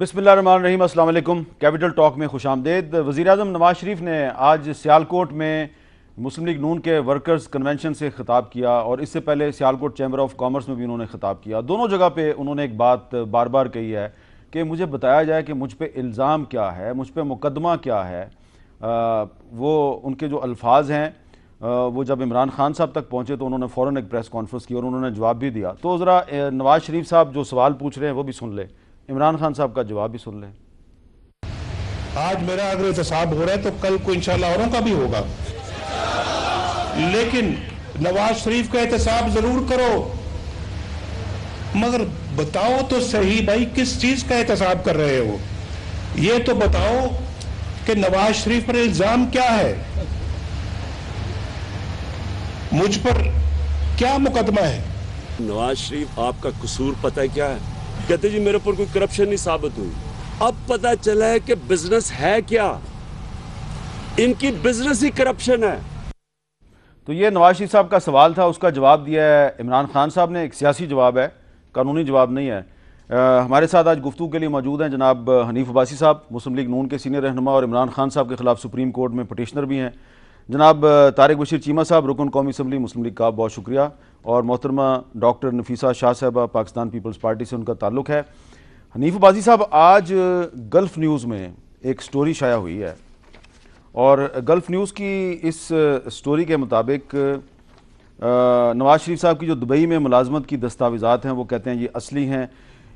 बिस्मिल्लाहिर्रहमानिर्रहीम, अस्सलाम वालेकुम। कैपिटल टॉक में खुशामदेद। वज़ीर-ए-आज़म नवाज शरीफ ने आज सियालकोट में मुस्लिम लीग नून के वर्कर्स कन्वेंशन से ख़िताब किया और इससे पहले सियालकोट चैम्बर ऑफ कॉमर्स में भी उन्होंने ख़िताब किया। दोनों जगह पे उन्होंने एक बात बार बार कही है कि मुझे बताया जाए कि मुझ पर इल्ज़ाम क्या है, मुझ पर मुकदमा क्या है। वो उनके जो अल्फाज हैं वो जब इमरान खान साहब तक पहुँचे तो उन्होंने फ़ौरन एक प्रेस कॉन्फ्रेंस की और उन्होंने जवाब भी दिया। तो ज़रा नवाज शरीफ साहब जो सवाल पूछ रहे हैं वो भी सुन ले, इमरान खान साहब का जवाब भी सुन लें। आज मेरा अगर एहतसाब हो रहा है तो कल को इंशाल्लाह औरों का भी होगा, लेकिन नवाज शरीफ का एहतसाब जरूर करो, मगर बताओ तो सही भाई किस चीज का एहतसाब कर रहे हो। ये तो बताओ कि नवाज शरीफ पर इल्जाम क्या है, मुझ पर क्या मुकदमा है। नवाज शरीफ आपका कसूर पता है क्या है? कहते जी मेरे ऊपर कोई करप्शन नहीं साबित हुई। अब पता चला है कि बिजनेस है क्या, इनकी बिजनेस ही करप्शन है। तो ये नवाज शरीफ साहब का सवाल था, उसका जवाब दिया है इमरान खान साहब ने। एक सियासी जवाब है, कानूनी जवाब नहीं है। हमारे साथ आज गुफ्तगू के लिए मौजूद हैं जनाब हनीफ अब्बासी साहब, मुस्लिम लीग नून के सीनियर रहनुमा और इमरान खान साहब के खिलाफ सुप्रीम कोर्ट में पटिशनर भी हैं। जनाब तारिक बशीर चीमा साहब, रुकन कौमी असम्बली मुस्लिम लीग का, बहुत शुक्रिया। और मोहतरमा डॉक्टर नफीसा शाह साहबा, पाकिस्तान पीपल्स पार्टी से उनका ताल्लुक है। हनीफ अब्बासी साहब, आज गल्फ़ न्यूज़ में एक स्टोरी शाया हुई है और गल्फ़ न्यूज़ की इस स्टोरी के मुताबिक नवाज शरीफ साहब की जो दुबई में मुलाजमत की दस्तावेज़ात हैं वो कहते हैं ये असली हैं।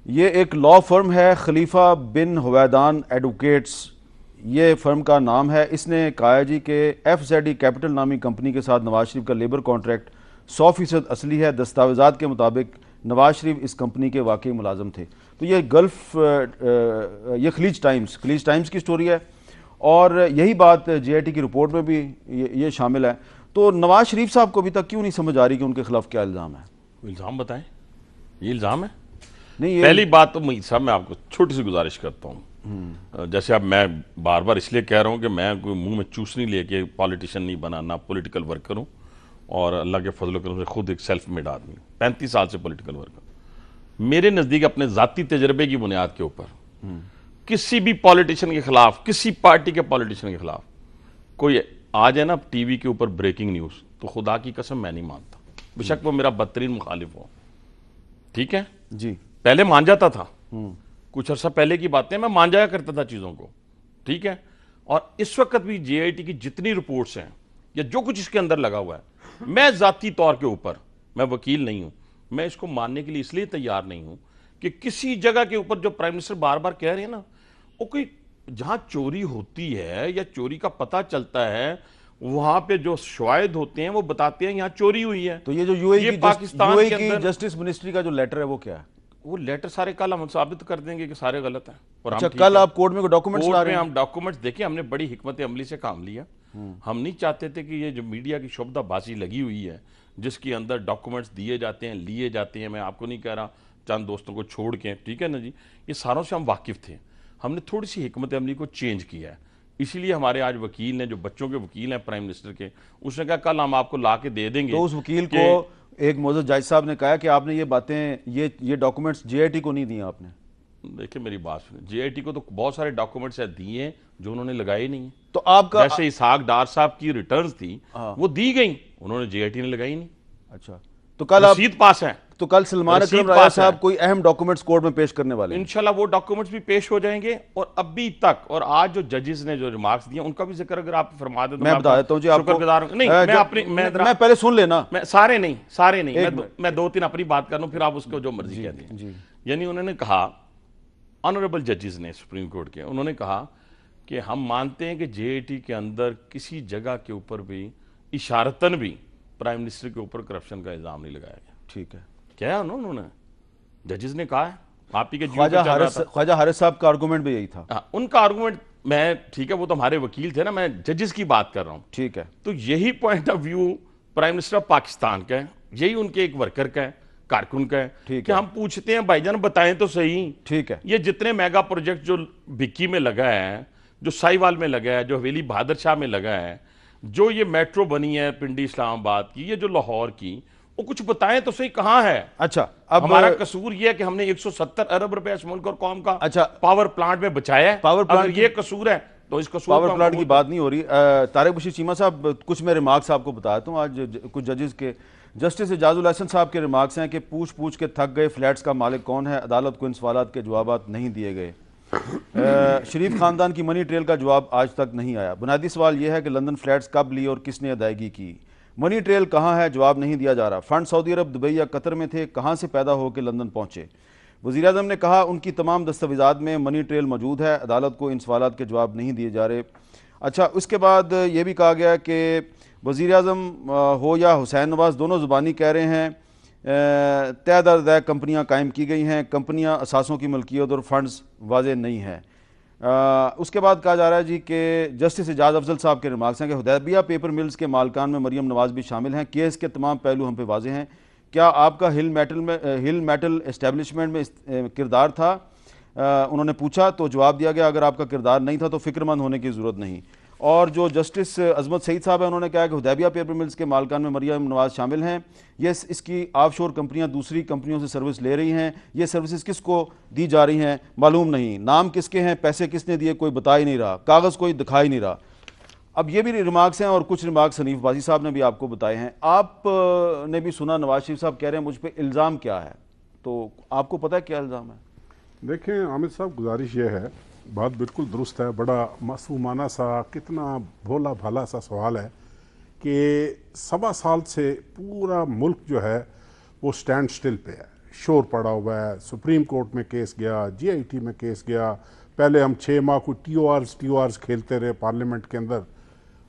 ये एक लॉ फर्म है, खलीफा बिन हुवैदान एडवोकेट्स, ये फर्म का नाम है। इसने कहा है जी कि FZE कैपिटल नामी कंपनी के साथ नवाज शरीफ का लेबर कॉन्ट्रैक्ट 100% असली है। दस्तावेज़ात के मुताबिक नवाज शरीफ इस कंपनी के वाकई मुलाजम थे। तो ये ये खलीज टाइम्स की स्टोरी है और यही बात JIT की रिपोर्ट में भी ये शामिल है। तो नवाज शरीफ साहब को अभी तक क्यों नहीं समझ आ रही कि उनके खिलाफ क्या इल्ज़ाम है? इल्ज़ाम बताएं, ये इल्ज़ाम है? नहीं, पहली बात तो मैं साहब मैं आपको छोटी सी गुजारिश करता हूँ। जैसे अब मैं बार बार इसलिए कह रहा हूँ कि मैं कोई मुंह में चूसनी लेके पॉलिटिशियन नहीं बना, ना पॉलिटिकल वर्कर हूँ और अल्लाह के फजल करम से खुद एक सेल्फ मेड आदमी, 35 साल से पॉलिटिकल वर्कर। मेरे नज़दीक अपने ज़ाती तजर्बे की बुनियाद के ऊपर किसी भी पॉलिटिशियन के खिलाफ, किसी पार्टी के पॉलिटिशियन के खिलाफ कोई आ जाए ना टीवी के ऊपर ब्रेकिंग न्यूज़, तो खुदा की कसम मैं नहीं मानता, बेशक वो मेरा बदतरीन मुखालिफ हो। ठीक है जी, पहले मान जाता था, कुछ अर्सा पहले की बातें, मैं मान जाया करता था चीज़ों को। ठीक है, और इस वक्त भी JIT की जितनी रिपोर्ट्स हैं या जो कुछ इसके अंदर लगा हुआ है, मैं ज़ाती तौर के ऊपर, मैं वकील नहीं हूं, मैं इसको मानने के लिए इसलिए तैयार नहीं हूं कि किसी जगह के ऊपर जो प्राइम मिनिस्टर बार बार कह रहे हैं ना, वो कोई जहां चोरी होती है या चोरी का पता चलता है वहां पे जो शवाहिद होते हैं वो बताते हैं यहां चोरी हुई है। तो ये जो UAE की पाकिस्तान के की अंदर जस्टिस मिनिस्ट्री का जो लेटर है वो क्या है? वो लेटर सारे कल हम साबित कर देंगे कि सारे गलत हैं। और अच्छा, हम ठीक कल है, आप कोर्ट में डॉक्यूमेंट्स ला रहे हैं? हम डॉक्यूमेंट्स देखिए, हमने बड़ी हिकमत अमली से काम लिया। हम नहीं चाहते थे कि ये जो मीडिया की शोबदाबाजी लगी हुई है जिसके अंदर डॉक्यूमेंट्स दिए जाते हैं, लिए जाते हैं, मैं आपको नहीं कह रहा चंद दोस्तों को छोड़ के, ठीक है ना जी, ये सारों से हम वाकिफ थे। हमने थोड़ी सी हिकमत अमली को चेंज किया है, इसीलिए हमारे आज वकील ने, जो बच्चों के वकील हैं प्राइम मिनिस्टर के, उसने कहा कल हम आपको ला के दे देंगे। तो उस वकील को एक मोअज़्ज़ज़ जज साहब ने कहा कि आपने ये बातें, ये डॉक्यूमेंट्स JIT को नहीं दिए आपने। देखिए मेरी बात सुनिए, JIT को तो बहुत सारे डॉक्यूमेंट्स दिए जो उन्होंने लगाए नहीं है। तो आपका जैसे इसहाक डार साहब की रिटर्न्स थी वो दी गई, उन्होंने JIT ने लगाई नहीं। अच्छा, तो कल आप रसीद पास है, तो कल सलमान अकरम राजा साहब कोई अहम डॉक्यूमेंट्स कोर्ट में पेश करने वाले हैं। इंशाल्लाह वो डॉक्यूमेंट्स भी पेश हो जाएंगे। और अभी तक और आज जो जजेस ने जो रिमार्क्स दिए उनका भी जिक्र अगर आप फरमा दे तो मैं बता देता हूं जी आपको। शुक्रगुजार नहीं, मैं पहले सुन लेना, मैं सारे नहीं, मैं दो तीन अपनी बात कर लूं, फिर आप उसको जो मर्जी कह दें। यानी उन्होंने कहा, ऑनरेबल जजेस ने सुप्रीम कोर्ट के, उन्होंने कहा कि हम मानते हैं कि JIT के अंदर किसी जगह के ऊपर भी इशारतन भी प्राइम मिनिस्टर के ऊपर करप्शन का इल्जाम नहीं लगाया गया। ठीक है, क्या है उन्होंने, जजेस ने कहा है। आप ही के ख्वाजा हारिस साहब का आर्गूमेंट भी यही था। उनका आर्गूमेंट, मैं ठीक है वो तो हमारे वकील थे ना, मैं जजेस की बात कर रहा हूं। ठीक है, तो यही point of view prime minister of Pakistan का है, यही उनके एक वर्कर का है, कारकुन का है कि हम पूछते हैं भाईजान बताएं तो सही। ठीक है, ये जितने मेगा प्रोजेक्ट जो भिक्की में लगा है, जो साहिवाल में लगा है, जो हवेली बहादुर शाह में लगा है, जो ये मेट्रो बनी है पिंडी इस्लामाबाद की, ये जो लाहौर की, वो कुछ बताएं तो सही कहां है। अच्छा, अब हमारा कसूर ये है कि हमने 170 अरब रुपए इस मुल्क और कौम का अच्छा पावर प्लांट में बचाया है। पावर प्लांट अगर ये कसूर है तो इस कसूर पावर को प्लांट की बात नहीं हो रही। तारिक बशीर चीमा साहब, कुछ मैं रिमार्क्स आपको बताता हूँ। आज कुछ जजेस के, जस्टिस एजाजुल हसन साहब के रिमार्क्स हैं कि पूछ पूछ के थक गए, फ्लैट्स का मालिक कौन है, अदालत को इन सवालात के जवाब नहीं दिए गए। शरीफ खानदान की मनी ट्रेल का जवाब आज तक नहीं आया। बुनियादी सवाल यह है कि लंदन फ्लैट्स कब ली और किसने अदायगी की। मनी ट्रेल कहाँ है, जवाब नहीं दिया जा रहा। फंड सऊदी अरब, दुबई या कतर में थे, कहाँ से पैदा होकर लंदन पहुँचे। वज़ीर आज़म ने कहा उनकी तमाम दस्तावेज़ात में मनी ट्रेल मौजूद है, अदालत को इन सवालात के जवाब नहीं दिए जा रहे। अच्छा, उसके बाद ये भी कहा गया कि वज़ीर आज़म हो या हुसैन नवाज़ दोनों ज़ुबानी कह रहे हैं तय दर तय कंपनियाँ कायम की गई हैं, कंपनियाँ असासों की मलकियत और फंड्स वाज़ेह नहीं हैं। उसके बाद कहा जा रहा है जी कि जस्टिस एजाज अफजल साहब के रिमार्क्स हैं कि हुदैबिया पेपर मिल्स के मालकान में मरियम नवाज़ भी शामिल हैं, केस के तमाम पहलू हम पे वाज़ेह हैं। क्या आपका हिल मेटल एस्टेब्लिशमेंट में किरदार था? उन्होंने पूछा तो जवाब दिया गया अगर आपका किरदार नहीं था तो फिक्रमंद होने की ज़रूरत नहीं। और जो जस्टिस अजमत सईद साहब हैं उन्होंने कहा कि हुदैबिया पेपर मिल्स के मालकान में मरियम नवाज़ शामिल हैं, ये इसकी ऑफशोर कंपनियां दूसरी कंपनियों से सर्विस ले रही हैं, ये सर्विसेज किसको दी जा रही हैं मालूम नहीं, नाम किसके हैं, पैसे किसने दिए कोई बता ही नहीं रहा, कागज़ कोई दिखा ही नहीं रहा। अब ये भी रिमार्क्स हैं और कुछ रिमार्क्स हनीफ बाजी साहब ने भी आपको बताए हैं। आप ने भी सुना नवाज शरीफ साहब कह रहे हैं मुझ पर इल्ज़ाम क्या है, तो आपको पता है क्या इल्ज़ाम है? देखें आमिर साहब, गुजारिश ये है, बात बिल्कुल दुरुस्त है, बड़ा मासूमाना सा, कितना भोला भाला सा सवाल है कि 1.25 साल से पूरा मुल्क जो है वो स्टैंड स्टिल पे है, शोर पड़ा हुआ है। सुप्रीम कोर्ट में केस गया, GIT में केस गया, पहले हम 6 माह को TORs खेलते रहे पार्लियामेंट के अंदर।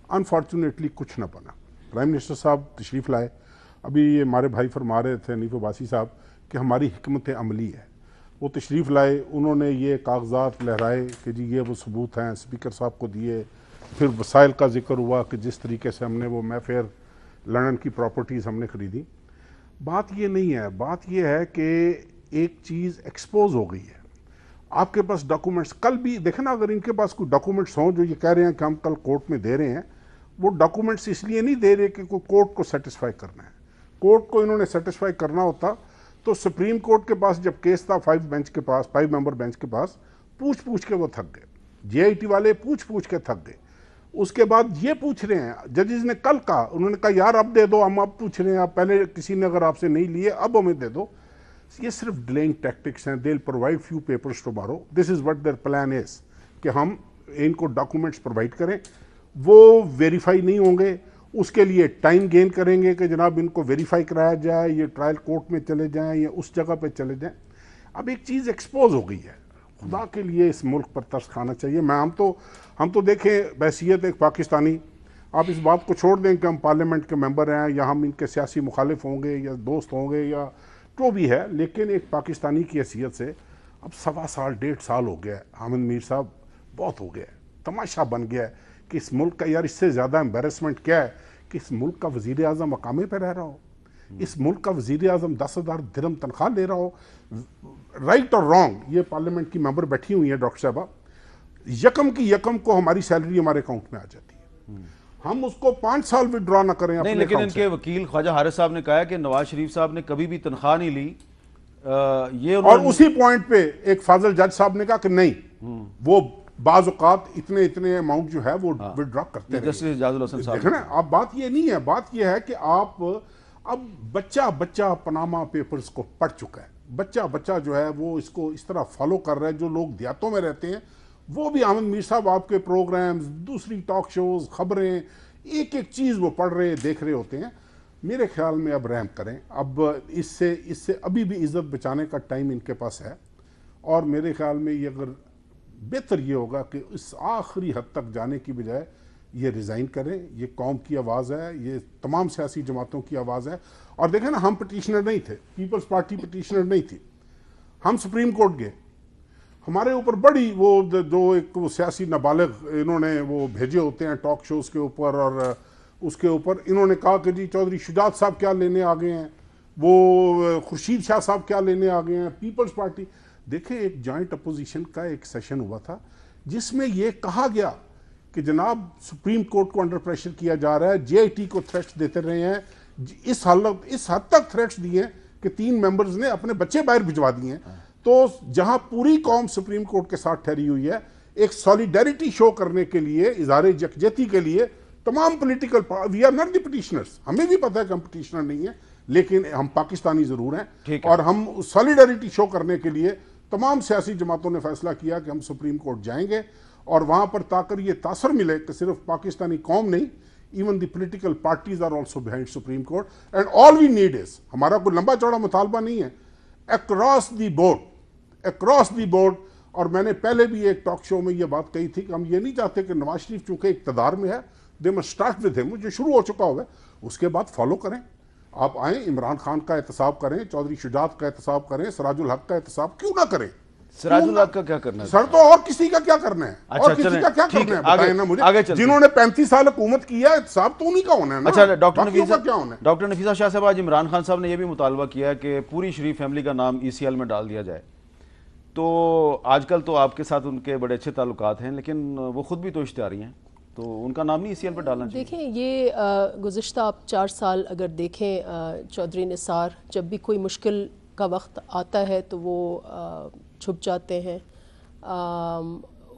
अनफॉर्चुनेटली कुछ ना बना। प्राइम मिनिस्टर साहब तशरीफ़ लाए, अभी ये हमारे भाई फरमा रहे थे हनीफ अब्बासी साहब कि हमारी हिकमत अमली है, वो तशरीफ़ लाए, उन्होंने ये कागजात लहराए कि जी ये वो सबूत हैं, स्पीकर साहब को दिए, फिर वसाइल का जिक्र हुआ कि जिस तरीके से हमने वो मैफेयर लंदन की प्रॉपर्टीज़ हमने ख़रीदी। बात ये नहीं है, बात ये है कि एक चीज़ एक्सपोज हो गई है। आपके पास डॉक्यूमेंट्स, कल भी देखें ना, अगर इनके पास कोई डॉक्यूमेंट्स हों जो ये कह रहे हैं कि हम कल कोर्ट में दे रहे हैं, वो डॉक्यूमेंट्स इसलिए नहीं दे रहे कि कोई कोर्ट को सेटिस्फाई करना है। कोर्ट को इन्होंने सेटिस्फाई करना होता तो सुप्रीम कोर्ट के पास जब केस था 5 मेंबर बेंच के पास, पूछ पूछ के वो थक गए, GIT वाले पूछ पूछ के थक गए। उसके बाद ये पूछ रहे हैं, जजेस ने कल कहा, उन्होंने कहा यार अब दे दो, हम अब पूछ रहे हैं, आप पहले किसी ने अगर आपसे नहीं लिए अब हमें दे दो। ये सिर्फ डिलेइंग टैक्टिक्स हैं। They will provide few papers tomorrow, this is what their plan is कि हम इनको डॉक्यूमेंट्स प्रोवाइड करें, वो वेरीफाई नहीं होंगे, उसके लिए टाइम गेन करेंगे कि जनाब इनको वेरीफाई कराया जाए, ये ट्रायल कोर्ट में चले जाएं या उस जगह पे चले जाएं। अब एक चीज़ एक्सपोज हो गई है, खुदा के लिए इस मुल्क पर तरस खाना चाहिए। हम तो देखें बहसीत एक पाकिस्तानी, आप इस बात को छोड़ दें कि हम पार्लियामेंट के मेंबर हैं या हम इनके सियासी मुखालिफ होंगे या दोस्त होंगे या जो भी है, लेकिन एक पाकिस्तानी की हैसियत से अब 1.25 साल 1.5 साल हो गया है, हामिद मीर साहब बहुत हो गया है, तमाशा बन गया है कि इस मुल्क का, यार इससे ज़्यादा एम्बेरसमेंट क्या है कि इस मुल्क का वज़ीर आज़म मकामे पर रह रहा हो, इस मुल्क का वज़ीर आज़म 10,000 दिरहम तनख्वाह ले रहा हो। राइट और रॉन्ग, ये पार्लियामेंट की मेंबर बैठी हुई है डॉक्टर साहबा, यकम की यकम को हमारी सैलरी हमारे अकाउंट में आ जाती है, हम उसको 5 साल विड्रॉ ना करें नहीं, लेकिन इनके वकील ख्वाजा हारिस साहब ने कहा है कि नवाज शरीफ साहब ने कभी भी तनख्वाह नहीं ली। ये और उसी पॉइंट पे एक फाजल जज साहब ने कहा कि नहीं, वो बाज़ औक़ात इतने अमाउंट जो है वो विड्रॉ करते हैं। जस्टिस एजाजुल हसन साहब देखना, अब बात ये नहीं है, बात ये है कि आप अब बच्चा पनामा पेपर्स को पढ़ चुका है, बच्चा जो है वो इसको इस तरह फॉलो कर रहा है। जो लोग देहातों में रहते हैं वो भी हामिद मीर साहब आपके प्रोग्राम्स, दूसरी टॉक शोज, खबरें, एक एक चीज़ वो पढ़ रहे देख रहे होते हैं। मेरे ख्याल में अब रहम करें, अब इससे अभी भी इज्जत बचाने का टाइम इनके पास है। और मेरे ख्याल में ये अगर बेहतर ये होगा कि इस आखिरी हद तक जाने की बजाय ये रिज़ाइन करें। ये कौम की आवाज़ है, ये तमाम सियासी जमातों की आवाज़ है। और देखें ना, हम पटिशनर नहीं थे, पीपल्स पार्टी पटिशनर नहीं थी, हम सुप्रीम कोर्ट गए, हमारे ऊपर बड़ी वो सियासी नाबालिग इन्होंने वो भेजे होते हैं टॉक शोज़ के ऊपर, और उसके ऊपर इन्होंने कहा कि जी चौधरी शुजात साहब क्या लेने आ गए हैं, वो खुर्शीद शाह साहब क्या लेने आ गए हैं, पीपल्स पार्टी। देखें, एक जॉइंट अपोजिशन का एक सेशन हुआ था जिसमें यह कहा गया कि जनाब सुप्रीम कोर्ट को अंडर प्रेशर किया जा रहा है, GIT को थ्रेट्स देते रहे हैं इस हद तक थ्रेट्स दिए हैं कि 3 मेंबर्स ने अपने बच्चे बाहर भिजवा दिए हैं। तो जहां पूरी कौम सुप्रीम कोर्ट के साथ ठहरी हुई है, एक सॉलिडेरिटी शो करने के लिए, इज़हार यकजहती के लिए, तमाम political, we are not the petitioners, हमें भी पता है कि हम पिटिशनर नहीं है, लेकिन हम पाकिस्तानी जरूर हैं, और हम सॉलिडेरिटी शो करने के लिए तमाम सियासी जमातों ने फैसला किया कि हम सुप्रीम कोर्ट जाएंगे और वहां पर ताकर ये तासर मिले कि सिर्फ पाकिस्तानी कौम नहीं, even the political parties are also behind supreme court. And all we need is, हमारा कोई लंबा चौड़ा मुतालबा नहीं है, अक्रॉस द बोर्ड। और मैंने पहले भी एक टॉक शो में ये बात कही थी कि हम ये नहीं चाहते कि नवाज शरीफ चूंकि इक्तदार में है, they must start with him, जो शुरू हो चुका हुआ है उसके बाद फॉलो करें। आप आए, इमरान खान का एहतसाब करें, चौधरी शुजात का एहतसाब करें, सिराजुल हक का एहतसाब क्यों ना करें? सिराजुल हक का क्या करना है सर? तो और किसी का क्या करना है? अच्छा, और किसी का क्या करना है बताएं ना मुझे। जिन्होंने 35 साल हुकूमत किया है, एहतसाब तो उन्हीं का होना है ना। अच्छा, डॉक्टर नफीसा शाह साहब, आज इमरान खान साहब ने यह भी मुतालबा किया है कि पूरी शरीफ फैमिली का नाम ECL में डाल दिया जाए। तो आजकल तो आपके साथ उनके बड़े अच्छे ताल्लुकात हैं, लेकिन वो खुद भी तो इश्तिहारी हैं, तो उनका नाम नहीं ECL पर डालना चाहिए? देखें, ये गुज़िश्ता आप 4 साल अगर देखें, चौधरी निसार जब भी कोई मुश्किल का वक्त आता है तो वो छुप जाते हैं।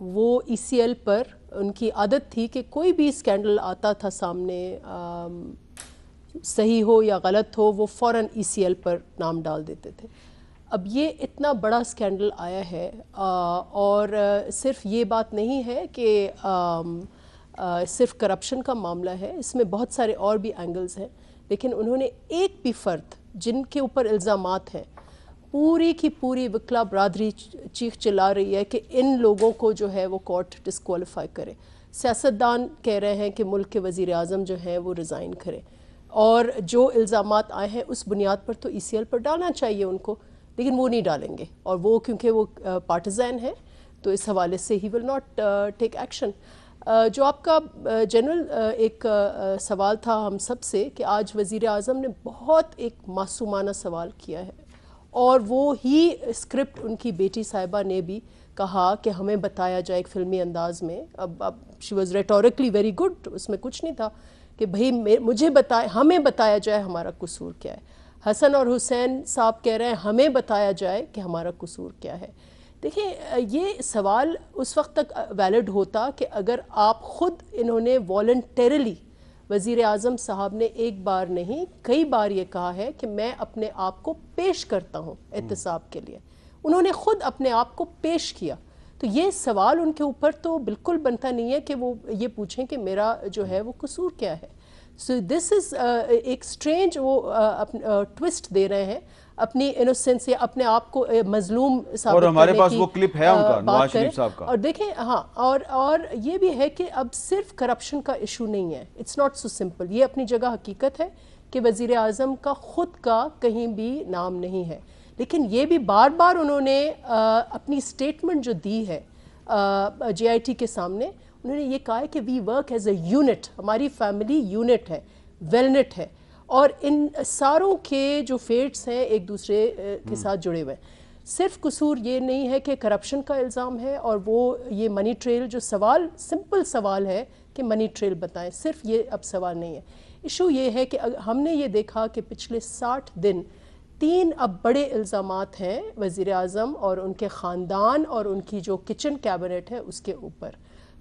वो ECL पर उनकी आदत थी कि कोई भी स्कैंडल आता था सामने, सही हो या गलत हो, वो फ़ौरन ECL पर नाम डाल देते थे। अब ये इतना बड़ा स्कैंडल आया है, और सिर्फ ये बात नहीं है कि सिर्फ करप्शन का मामला है, इसमें बहुत सारे और भी एंगल्स हैं, लेकिन उन्होंने एक भी फ़र्द जिनके ऊपर इल्ज़ामात हैं, पूरी की पूरी वकला बरादरी चीख चिल्ला रही है कि इन लोगों को जो है वो कोर्ट डिस्क्वालीफाई करे। सियासतदान कह रहे हैं कि मुल्क के वज़ीर आज़म जो हैं वो रिज़ाइन करें, और जो इल्ज़ामात आए हैं उस बुनियाद पर तो ECL पर डालना चाहिए उनको, लेकिन वो नहीं डालेंगे। और वो क्योंकि वो पार्टिज़न है तो इस हवाले से ही विल नॉट टेक एक्शन। जो आपका जनरल एक सवाल था हम सब से कि आज वज़ीर आज़म ने बहुत एक मासूमाना सवाल किया है, और वो ही स्क्रिप्ट उनकी बेटी साहिबा ने भी कहा कि हमें बताया जाए एक फ़िल्मी अंदाज में। अब शी वॉज रेटोरिकली वेरी गुड, उसमें कुछ नहीं था कि भाई मुझे बताए, हमें बताया जाए हमारा कसूर क्या है। हसन और हुसैन साहब कह रहे हैं हमें बताया जाए कि हमारा कसूर क्या है। देखिए, ये सवाल उस वक्त तक वैलिड होता कि अगर आप ख़ुद, इन्होंने वॉलंटरली, वज़ीर आज़म साहब ने एक बार नहीं कई बार ये कहा है कि मैं अपने आप को पेश करता हूँ एहतसाब के लिए, उन्होंने ख़ुद अपने आप को पेश किया। तो ये सवाल उनके ऊपर तो बिल्कुल बनता नहीं है कि वो ये पूछें कि मेरा जो है वो कसूर क्या है। सो दिस इज़ एक स्ट्रेंज, वो ट्विस्ट दे रहे हैं अपनी इनोसेंस या अपने आप को मजलूम साबित, और हमारे पास वो क्लिप है उनका, नवाज शरीफ साहब का। और देखें, हाँ, और ये भी है कि अब सिर्फ करप्शन का इशू नहीं है, इट्स नॉट सो सिंपल। ये अपनी जगह हकीकत है कि वज़ीर आज़म का ख़ुद का कहीं भी नाम नहीं है, लेकिन ये भी बार बार उन्होंने अपनी स्टेटमेंट जो दी है JIT के सामने, उन्होंने ये कहा है कि we work as a unit, हमारी फैमिली यूनिट है, वेलनेट है, और इन सारों के जो फेट्स हैं एक दूसरे के साथ जुड़े हुए हैं। सिर्फ कसूर ये नहीं है कि करप्शन का इल्ज़ाम है, और वो ये मनी ट्रेल, जो सवाल सिंपल सवाल है कि मनी ट्रेल बताएं, सिर्फ ये अब सवाल नहीं है। इशू ये है कि हमने ये देखा कि पिछले 60 दिन 3 अब बड़े इल्ज़ामात हैं वज़ीर आज़म और उनके ख़ानदान और उनकी जो किचन कैबिनेट है उसके ऊपर।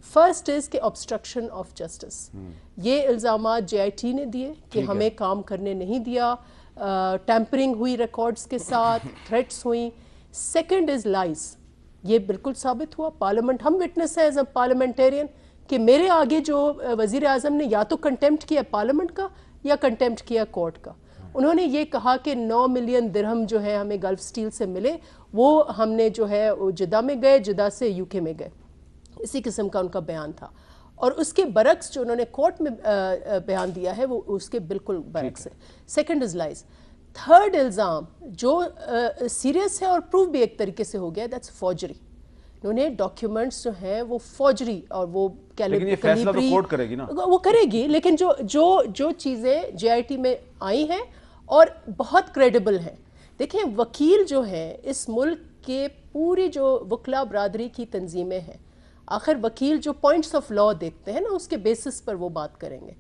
फर्स्ट इज़ कि ऑब्स्ट्रक्शन ऑफ जस्टिस, ये इल्ज़ामात JIT ने दिए कि हमें काम करने नहीं दिया, टैंपरिंग हुई रिकॉर्ड्स के साथ, थ्रेट्स हुई। सेकंड इज़ लाइज, ये बिल्कुल साबित हुआ, पार्लियामेंट, हम विटनेस है एज अ पार्लियामेंटेरियन कि मेरे आगे जो वज़ीर आज़म ने या तो कंटेम्प्ट किया पार्लियामेंट का या कंटेम्प्ट किया कोर्ट का। उन्होंने ये कहा कि 9 मिलियन दिरहम जो है हमें गल्फ स्टील से मिले, वो हमने जो है जिद्दा में गए, जिद्दा से UK में गए, इसी किस्म का उनका बयान था। और उसके बरक्स जो उन्होंने कोर्ट में बयान दिया है वो उसके बिल्कुल बरक्स है। Second is lies. थर्ड इल्ज़ाम जो सीरियस है और प्रूव भी एक तरीके से हो गया, दैट्स फॉर्जरी। उन्होंने डॉक्यूमेंट्स जो हैं वो फॉर्जरी, और वो लेकिन ये फैसला तो कोर्ट करेगी ना, वो करेगी, लेकिन जो चीज़ें JIT में आई हैं और बहुत क्रेडिबल हैं। देखें, वकील जो हैं इस मुल्क के पूरी जो वकला बरादरी की तंजीमें हैं, आखिर वकील जो पॉइंट्स ऑफ लॉ देखते हैं ना, उसके बेसिस पर वो बात करेंगे।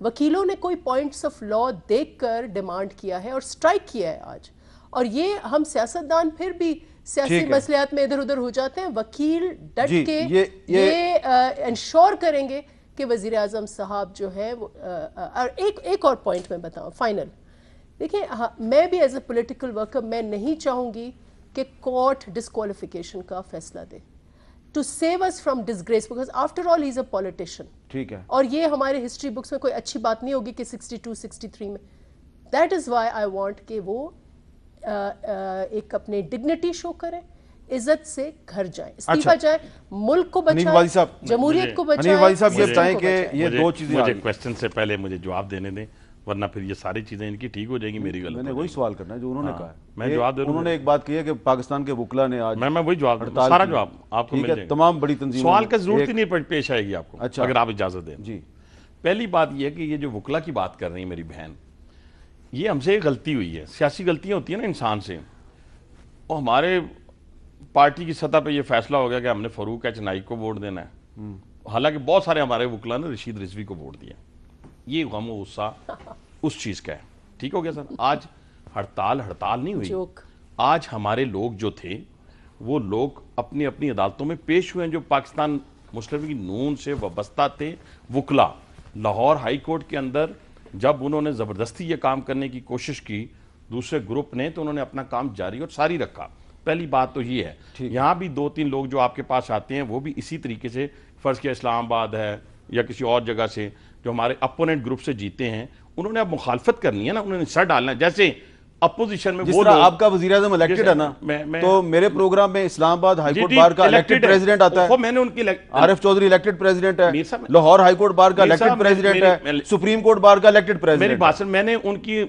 वकीलों ने कोई पॉइंट्स ऑफ लॉ देखकर डिमांड किया है और स्ट्राइक किया है आज। और ये हम सियासतदान फिर भी सियासी ठीक है। मसलियात में इधर उधर हो जाते हैं, वकील डट जी, के ये इंश्योर करेंगे कि वजीर आजम साहब जो है वो और एक और पॉइंट मैं बताऊं फाइनल। देखिए मैं भी एज ए पॉलिटिकल वर्कर मैं नहीं चाहूंगी कि कोर्ट डिस्क्वालिफिकेशन का फैसला दे to save us from disgrace, because after all he is a politician. ठीक है। और ये हमारे हिस्ट्री बुक्स में कोई अच्छी बात नहीं होगी कि 62 63 में। That is why I want कि वो एक अपने डिग्निटी शो करें, इज्जत से घर जाए, इस्तीफा जाए, मुल्क को हनीफ वाली साहब, बचाए, जमहूरियत को हनीफ बचाए, वाली साहब ये सिस्टम बताएं को कि बचाए। ये दो चीजें आ मुझे गई। क्वेश्चन से पहले मुझे जवाब देने दें, वरना फिर ये सारी चीजें इनकी ठीक हो जाएंगी, मेरी गलत मैंने हो वही जाएगी। सवाल करना है जो उन्होंने कहा है। मैं ये जवाब दे दूं। उन्होंने एक बात कही है कि पाकिस्तान के वुकला ने आज मैं वही जवाब दूं, हड़ताल सारा की। जवाब आपको ठीक मिल है, जाएगा। तमाम बड़ी तंजीमों सवाल ने का जरूरत ही एक- नहीं पेश आएगी आपको, अच्छा। अगर आप इजाजत दें। जी पहली बात यह है कि ये जो वुकला की बात कर रही है मेरी बहन, ये हमसे एक गलती हुई है। सियासी गलतियां होती है ना इंसान से, और हमारे पार्टी की सतह पे ये फैसला हो गया कि हमने फरूक एच नाइक को वोट देना है, हालांकि बहुत सारे हमारे वुकला ने रशीद रिजवी को वोट दिया। ये गम और गुस्सा उस चीज का है। ठीक हो गया सर। आज हड़ताल नहीं हुई, जोक। आज हमारे लोग जो थे वो लोग अपनी अपनी अदालतों में पेश हुए हैं, जो पाकिस्तान मुस्लिम लीग नून से वाबस्ता थे। वुकला लाहौर हाई कोर्ट के अंदर जब उन्होंने ज़बरदस्ती ये काम करने की कोशिश की दूसरे ग्रुप ने, तो उन्होंने अपना काम जारी और सारी रखा। पहली बात तो ये है। यहाँ भी 2-3 लोग जो आपके पास आते हैं वो भी इसी तरीके से, फ़र्ज़ किया इस्लामाबाद है या किसी और जगह से, जो हमारे अपोनेंट ग्रुप से जीते हैं, उन्होंने अब मुखालफत करनी है ना, उन्होंने सर डालना है। जैसे अपोजिशन में जिस वो तरह लोग, आपका वजीर आज़म इलेक्टेड जैसे है ना, मैं- तो मेरे प्रोग्राम में इस्लामाबाद हाई जी, कोर्ट जी, बार का elected इलेक्टेड है। प्रेसिडेंट आता वो है। मैंने उनकी आरिफ चौधरी इलेक्टेड प्रेसिडेंट मीर है, साहब- लाहौर हाई कोर्ट बार का मीर इलेक्टेड साहब, प्रेसिडेंट मेरी- है, सुप्रीम कोर्ट बार का इलेक्टेड मेरी प्रेसिडेंट बात सुन, मैंने उनकी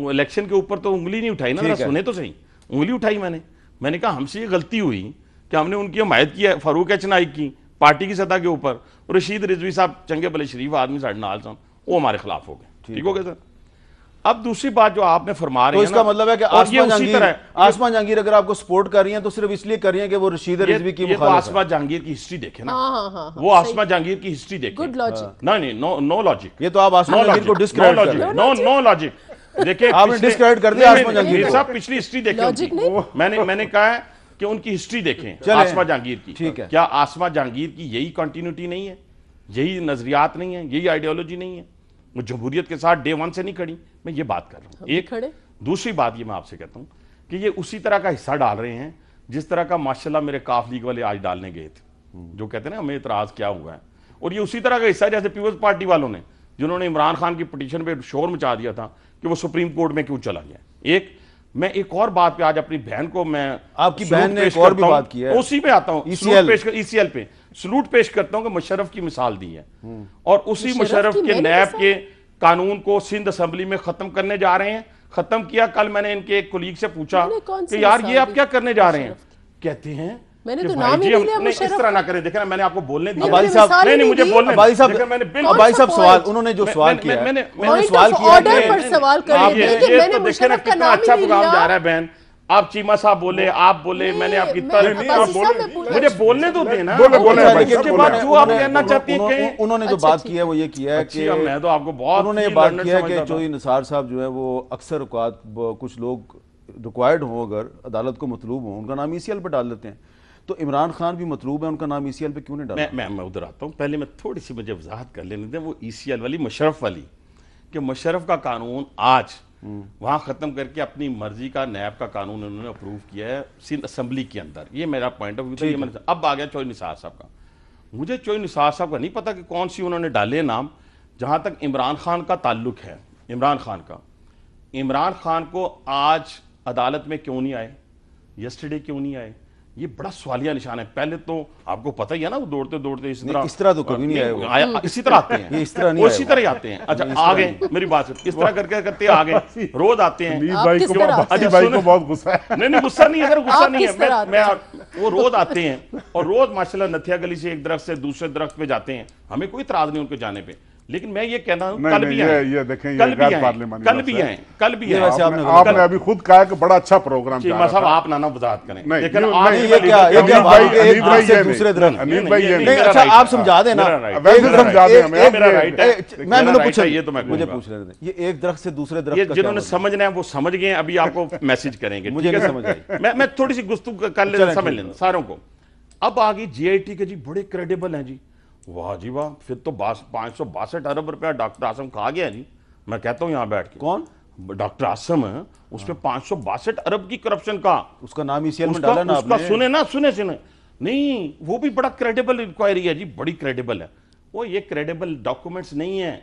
इलेक्शन के ऊपर तो उंगली नहीं उठाई ना, ठीक जरा है। सुने तो सही। उंगली उठाई मैंने कहा हमसे ये गलती हुई कि हमने उनकी हमायत की है, फरूक एच नाइक की पार्टी की सतह के ऊपर, रशीद रिजवी साहब चंगे भले शरीफ आदमी साढ़े नाल सन, वो हमारे खिलाफ हो गए। ठीक हो गया सर। अब दूसरी बात जो आपने फरमा रहे तो हैं इसका ना, मतलब है कि और ये आसमा उसी जहांगीर, तरह आसमा जहांगीर अगर आपको सपोर्ट कर रही हैं तो सिर्फ इसलिए कर रही हैं कि वो रशीद रिजवी की ये तो मुखालिफ है। आसमा जहांगीर की हिस्ट्री देखे ना, हाँ, वो आसमा जहांगीर की हिस्ट्री देखे। Good logic. नहीं, नो लॉजिक। ये तो आप आसमा जहांगीर को डिस्क्रेडिट कर रहे हैं। No logic. देखिए आपने पिछले- discredit कर दिया नहीं, आसमा नहीं, जहांगीर को। साहब पिछली हिस्ट्री देखें लॉजिक उनकी। नहीं। मैंने कहा है कि उनकी हिस्ट्री देखें चलें। आसमा जहांगीर की। ठीक है। क्या आसमा जहांगीर की यही कंटिन्यूटी नहीं है, यही नजरियात नहीं है, यही आइडियोलॉजी नहीं है? वो जमहूरियत के साथ डे वन से नहीं खड़ी। मैं ये बात कर रहा हूँ। एक खड़े। दूसरी बात ये मैं आपसे कहता हूँ कि ये उसी तरह का हिस्सा डाल रहे हैं जिस तरह का माशाल्लाह मेरे काफ लीग वाले आज डालने गए थे, जो कहते हैं ना हमें इतराज क्या हुआ है। और ये उसी तरह का हिस्सा जैसे पीपल्स पार्टी वालों ने, जिन्होंने इमरान खान की पिटीशन पे शोर मचा दिया था कि वो सुप्रीम कोर्ट में क्यों चला गया। मैं एक और बात पे आज अपनी बहन को मैं आपकी सलूट बहन ने पेश एक और भी करता हूं। बात की है। उसी पे आता हूं, ECL ECL पे सलूट पेश करता हूं कि मुशर्रफ की मिसाल दी है, और उसी मुशर्रफ मुशर्रफ की के मैंने नैब मिसाल? के कानून को सिंध असेंबली में खत्म करने जा रहे हैं। खत्म किया। कल मैंने इनके एक कोलीग से पूछा मैंने कौन सी कि यार मिसाल ये आप दी? क्या करने जा रहे हैं? मुशर्रफ कहते हैं मैंने कि तो भाई नाम ही जी, नहीं हम- लिया नहीं, इस मुशर्रफ तरह ना करें। देखना मैंने आपको बोलने नहीं, दिया। अबादी मैंने साहब, मिसाल ही नहीं, मुझे दी। बोलने अबादी साहब, देखा मैंने बिल्कुल- अबादी साहब कौन सा सवाल, point? उन्होंने जो मैं- सवाल मैं- किया है, मैंने- उन्होंने Point सवाल of किया order कि पर सवाल कर आप लेते हैं ये कि मैंने तो देखे ना मुशर्रफ का कितना नाम ही अच्छा नहीं प्रोग्राम लिया। जा रहा है बहन। आप चीमा साहब बोले, आप बोले, नहीं, मैंने आपकी मैं- तारीफ नहीं, आप अबादी साहब बोले। ने पूरा- मुझे बोलने तो देना। बोले, बोले, अच्छा, भाई इसके साहब, बाद बोले। जो आप कहना चाहती हैं कि उन्होंने जो अच्छा, बात ठीक। की है वो ये किया है कि मैं तो आपको बहुत उन्होंने ये ही बात learned किया है कि समझता था। चौधरी निसार साहब जो है वो अक्सर औकात कुछ लोग रिक्वायर्ड हो, अगर अदालत को मतलूब हो, उनका नाम ECL पे डाल देते हैं। तो इमरान खान भी मतलूब है, उनका नाम ECL पे क्यों नहीं डाला? मैं उधर आता हूँ। पहले मैं थोड़ी सी मुझे वजाहत कर लेने दें वो ECL वाली, मुशर्रफ वाली, कि मुशर्रफ का कानून आज वहां खत्म करके अपनी मर्जी का नैब का कानून उन्होंने अप्रूव किया है सिंध असेंबली के अंदर। ये मेरा पॉइंट ऑफ व्यू था। ये मैंने अब आ गया चौधरी निसार साहब का। मुझे चौधरी निसार साहब का नहीं पता कि कौन सी उन्होंने डाले नाम। जहां तक इमरान खान का ताल्लुक है, इमरान खान को आज अदालत में क्यों नहीं आए, यस्टरडे क्यों नहीं आए, ये बड़ा सवालिया निशान है। पहले तो आपको पता ही है ना, वो दौड़ते दौड़ते इस तरह तो कभी नहीं आए वो। आया, इसी तरह आते हैं। ये इस तरह नहीं वो आए इसी वो। तरह ही आते हैं। अच्छा आ गए, मेरी बात सुन, इस तरह करके करते आ गए, रोज आते हैं। अली आप भाई किस को तरह अली आते भाई हैं? को बहुत गुस्सा है। नहीं गुस्सा नहीं है सर, गुस्सा आप नहीं किस तरह है। आते मैं वो रोज आते हैं और रोज माशाल्लाह नथिया गली से एक दरख्त से दूसरे दरख्त पे जाते हैं। हमें कोई इतराज नहीं उनके जाने पे। लेकिन मैं ये कहना हूं नहीं, कल नहीं, भी आए, ये देखें, ये कल भी गैर आए, पार्लियामानी कल लफ्ज़ भी है। आए, कल भी ये आए। वैसे आपने आपने अभी खुद कहा कि बड़ा अच्छा प्रोग्राम जा चीमा रहा साहब था। आप ना वजाहत करें, नहीं, लेकिन ये- आज नहीं, मैं ये क्या लीडर ये कहूंगा- क्या बात है कि अनिल एक भाई दरख्त से ये दूसरे नहीं, दरख्त? अनिल भाई ये नहीं, नहीं। अच्छा आप समझा देना। वैसे समझा दें हमें, मेरा राइट है, मैं मेरा मैंने राइट पूछा है, ये तो मैं मुझे कहूंगा। पूछ लेने दें, ये एक दरख्त से दूसरे ये दरख्त का क्या जिन्होंने मतलब? समझना है वो समझ गए हैं, अभी आपको मैसेज करेंगे। मुझे ठीक है नहीं सर? समझ आई। मैं थोड़ी सी गुफ्तगू कर ले, चलें, समझ ठीक लेना है। सारों को। अब आ गई जीआईटी के जी, बड़े क्रेडिबल हैं जी, वाह जी वाह, फिर तो 562 अरब रुपया डॉक्टर आसम खा गया जी। मैं कहता हूं यहां बैठ के, कौन? डॉक्टर आसम है, उस पे 562 अरब की करप्शन का, उसका नाम ईसीएल में उसका डाला ना उसका आपने? सुने ना, सुने नहीं, वो भी बड़ा क्रेडिबल इंक्वायरी है जी, बड़ी क्रेडिबल है वो। ये क्रेडिबल डॉक्यूमेंट्स नहीं है,